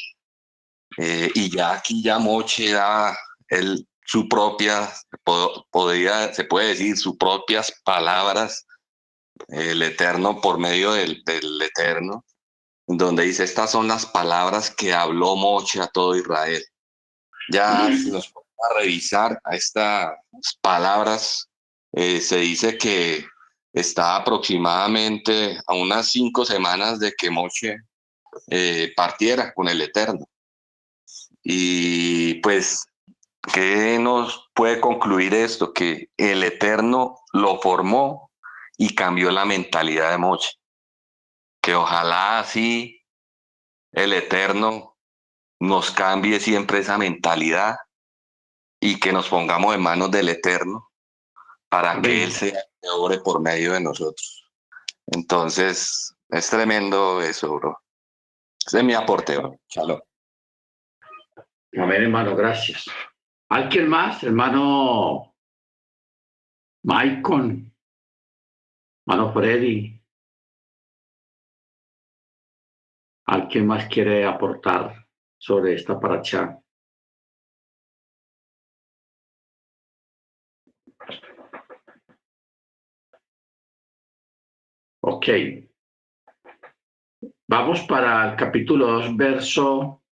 [SPEAKER 4] y ya aquí ya Moche da él su propia, se puede decir, sus propias palabras, el Eterno por medio del Eterno, donde dice, estas son las palabras que habló Moche a todo Israel. Ya si nos ponemos a revisar a estas palabras, se dice que está aproximadamente a unas 5 semanas de que Moche partiera con el Eterno. Y pues, ¿qué nos puede concluir esto? Que el Eterno lo formó y cambió la mentalidad de Moche. Que ojalá así el Eterno nos cambie siempre esa mentalidad y que nos pongamos en manos del Eterno para
[SPEAKER 1] Amén.
[SPEAKER 4] que Él sea el que obre por medio de nosotros. Entonces, es tremendo eso, bro. Ese es mi aporte, bro. Shalom.
[SPEAKER 1] Amén, hermano, gracias. ¿Alguien más, hermano Maicon, hermano Freddy? ¿Alguien más quiere aportar sobre esta parachá? Ok. Vamos para el capítulo 2, verso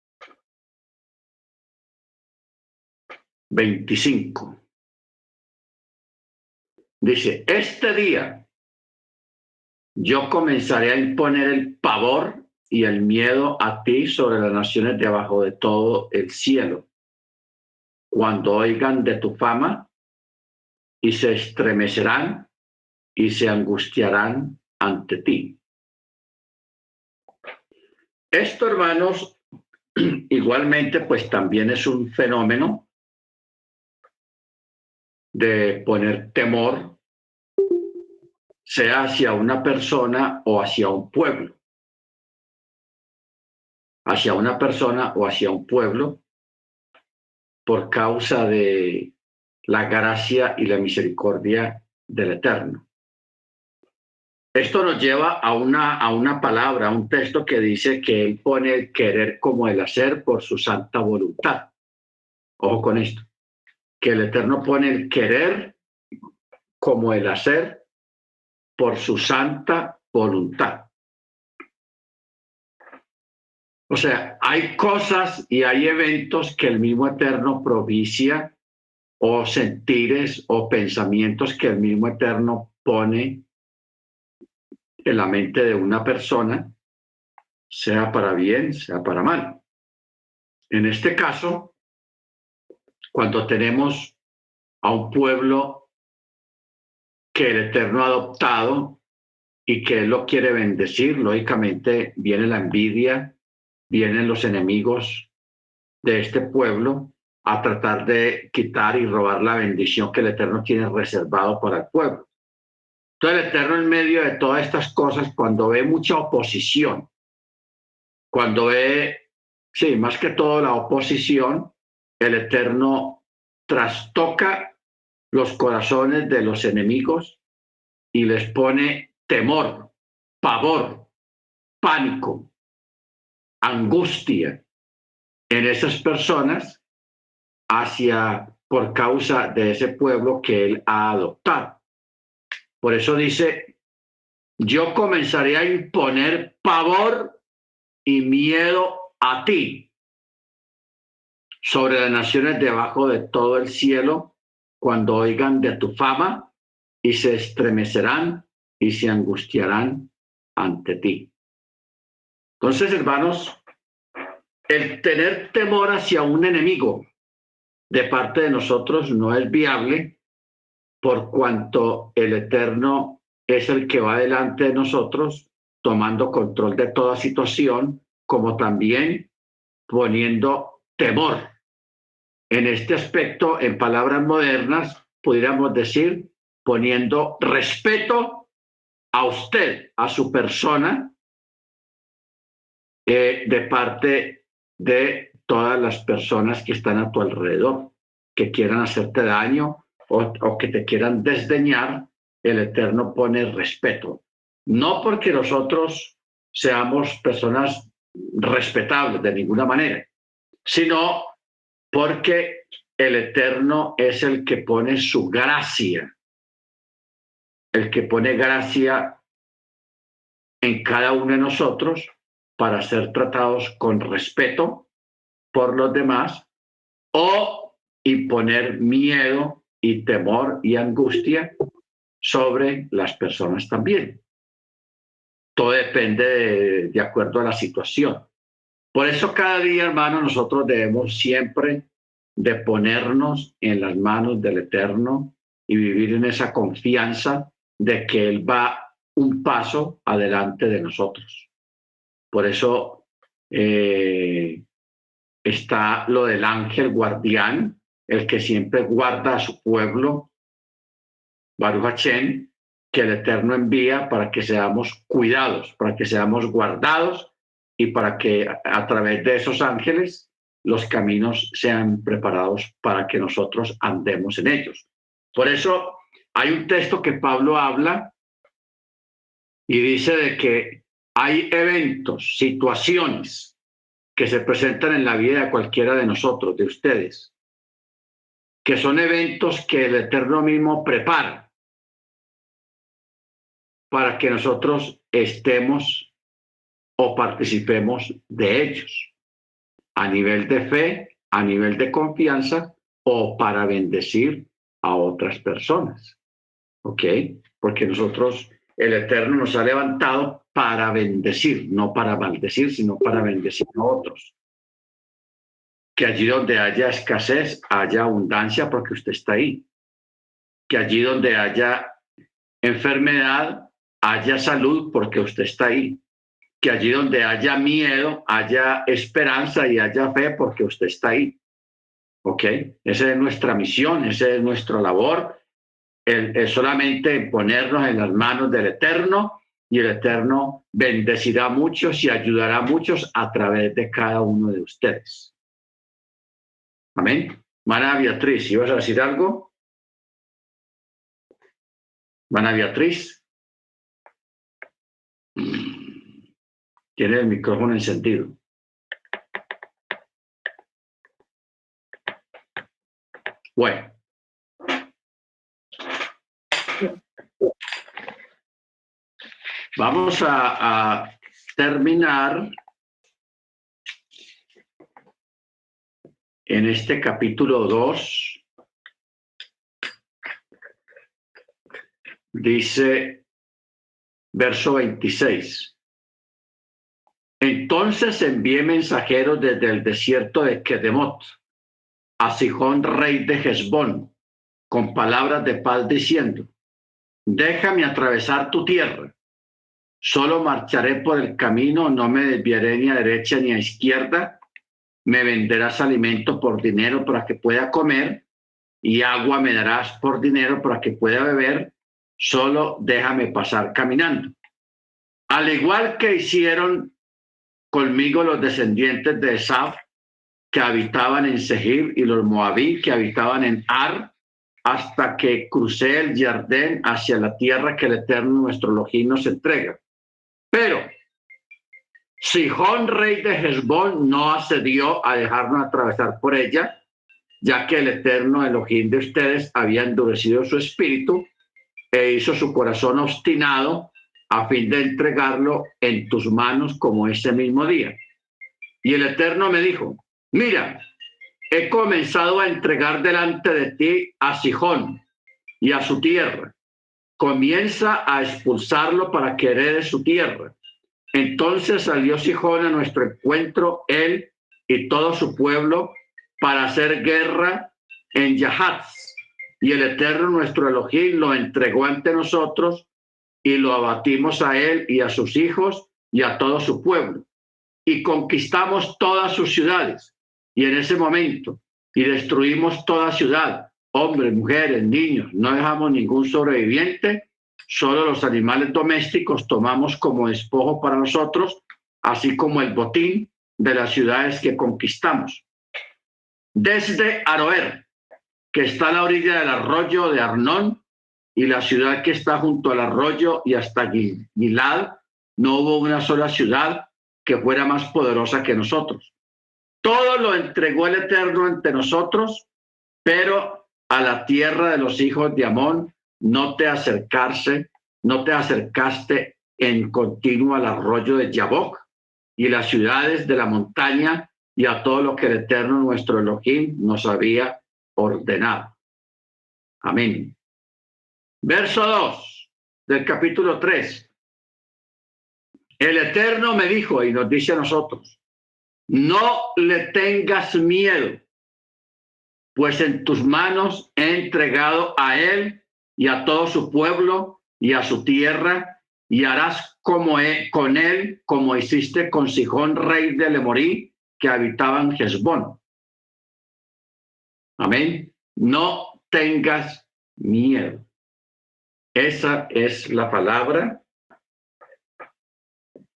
[SPEAKER 1] 25. Dice, este día yo comenzaré a imponer el pavor y el miedo a ti sobre las naciones debajo de todo el cielo. Cuando oigan de tu fama y se estremecerán y se angustiarán ante ti. Esto, hermanos, igualmente, pues también es un fenómeno de poner temor, sea hacia una persona o hacia un pueblo. Hacia una persona o hacia un pueblo por causa de la gracia y la misericordia del Eterno. Esto nos lleva a una palabra, a un texto que dice que Él pone el querer como el hacer por su santa voluntad. Ojo con esto, que el Eterno pone el querer como el hacer por su santa voluntad. O sea, hay cosas y hay eventos que el mismo Eterno propicia, o sentires o pensamientos que el mismo Eterno pone en la mente de una persona, sea para bien, sea para mal. En este caso, cuando tenemos a un pueblo que el Eterno ha adoptado y que Él lo quiere bendecir, lógicamente viene la envidia, vienen los enemigos de este pueblo a tratar de quitar y robar la bendición que el Eterno tiene reservado para el pueblo. Entonces el Eterno, en medio de todas estas cosas, cuando ve mucha oposición, cuando ve, sí, más que todo la oposición, el Eterno trastoca los corazones de los enemigos y les pone temor, pavor, pánico, angustia en esas personas por causa de ese pueblo que Él ha adoptado. Por eso dice, yo comenzaré a imponer pavor y miedo a ti sobre las naciones debajo de todo el cielo cuando oigan de tu fama y se estremecerán y se angustiarán ante ti. Entonces, hermanos, el tener temor hacia un enemigo de parte de nosotros no es viable por cuanto el Eterno es el que va delante de nosotros tomando control de toda situación, como también poniendo temor. En este aspecto, en palabras modernas, pudiéramos decir, poniendo respeto a usted, a su persona, de parte de todas las personas que están a tu alrededor, que quieran hacerte daño o que te quieran desdeñar. El Eterno pone respeto. No porque nosotros seamos personas respetables de ninguna manera, sino porque el Eterno es el que pone su gracia, el que pone gracia en cada uno de nosotros para ser tratados con respeto por los demás o imponer miedo y temor y angustia sobre las personas también. Todo depende de acuerdo a la situación. Por eso cada día, hermano, nosotros debemos siempre de ponernos en las manos del Eterno y vivir en esa confianza de que Él va un paso adelante de nosotros. Por eso está lo del ángel guardián, el que siempre guarda a su pueblo, Baruch Hashem, que el Eterno envía para que seamos cuidados, para que seamos guardados y para que a través de esos ángeles los caminos sean preparados para que nosotros andemos en ellos. Por eso hay un texto que Pablo habla y dice de que hay eventos, situaciones que se presentan en la vida de cualquiera de nosotros, de ustedes, que son eventos que el Eterno mismo prepara para que nosotros estemos o participemos de ellos, a nivel de fe, a nivel de confianza o para bendecir a otras personas. ¿Ok? Porque nosotros, el Eterno nos ha levantado para bendecir, no para maldecir, sino para bendecir a otros. Que allí donde haya escasez, haya abundancia porque usted está ahí. Que allí donde haya enfermedad, haya salud porque usted está ahí. que allí donde haya miedo, haya esperanza y haya fe, porque usted está ahí. ¿Ok? Esa es nuestra misión, esa es nuestra labor, es solamente ponernos en las manos del Eterno, y el Eterno bendecirá a muchos y ayudará a muchos a través de cada uno de ustedes. Amén. Mana Beatriz, ¿ibas a decir algo? Mana Beatriz. Tiene el micrófono encendido. Bueno. Vamos a terminar en este capítulo 2. Dice, verso 26. Entonces envié mensajeros desde el desierto de Kedemot a Sihón, rey de Hesbón, con palabras de paz diciendo: déjame atravesar tu tierra. Solo marcharé por el camino, no me desviaré ni a derecha ni a izquierda. Me venderás alimento por dinero para que pueda comer, y agua me darás por dinero para que pueda beber. Solo déjame pasar caminando. Al igual que hicieron conmigo los descendientes de Esaf, que habitaban en Sehir, y los moabí, que habitaban en Ar, hasta que crucé el Jardín hacia la tierra que el Eterno nuestro Elohim nos entrega. Pero Sihón, rey de Hesbón, no accedió a dejarnos atravesar por ella, ya que el Eterno Elohim de ustedes había endurecido su espíritu e hizo su corazón obstinado, a fin de entregarlo en tus manos como ese mismo día. Y el Eterno me dijo: mira, he comenzado a entregar delante de ti a Sihón y a su tierra. Comienza a expulsarlo para que herede su tierra. Entonces salió Sihón a nuestro encuentro, él y todo su pueblo, para hacer guerra en Yahatz. Y el Eterno nuestro Elohim lo entregó ante nosotros, y lo abatimos a él y a sus hijos y a todo su pueblo. Y conquistamos todas sus ciudades. Y en ese momento, y destruimos toda ciudad, hombres, mujeres, niños, no dejamos ningún sobreviviente, solo los animales domésticos tomamos como despojo para nosotros, así como el botín de las ciudades que conquistamos. Desde Aroer, que está a la orilla del arroyo de Arnón, y la ciudad que está junto al arroyo, y hasta Gilad, no hubo una sola ciudad que fuera más poderosa que nosotros. Todo lo entregó el Eterno ante nosotros, pero a la tierra de los hijos de Amón no te acercaste en continuo al arroyo de Yabok y las ciudades de la montaña, y a todo lo que el Eterno nuestro Elohim nos había ordenado. Amén. Verso 2 del capítulo 3. El Eterno me dijo, y nos dice a nosotros: no le tengas miedo, pues en tus manos he entregado a él y a todo su pueblo y a su tierra, y harás con él como hiciste con Sihón, rey de Lemorí, que habitaba en Hesbón. Amén. No tengas miedo. Esa es la palabra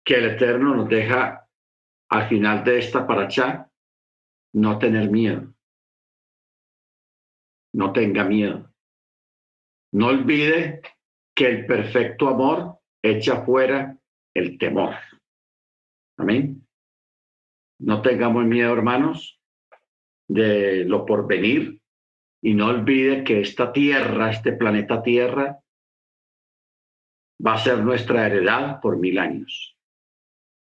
[SPEAKER 1] que el Eterno nos deja al final de esta parashá. No tener miedo. No tenga miedo. No olvide que el perfecto amor echa fuera el temor. Amén. No tengamos miedo, hermanos, de lo por venir, y no olvide que esta tierra, este planeta Tierra, va a ser nuestra heredad por 1000 años.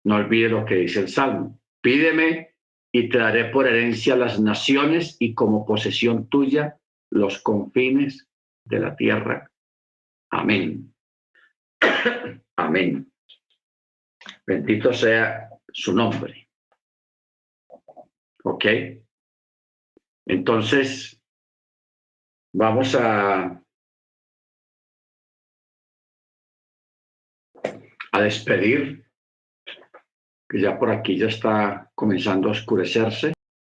[SPEAKER 1] No olvide lo que dice el Salmo: pídeme y te daré por herencia las naciones, y como posesión tuya los confines de la tierra. Amén. Amén. Bendito sea su nombre. ¿Ok? Entonces, vamos a despedir que ya por aquí ya está comenzando a oscurecerse.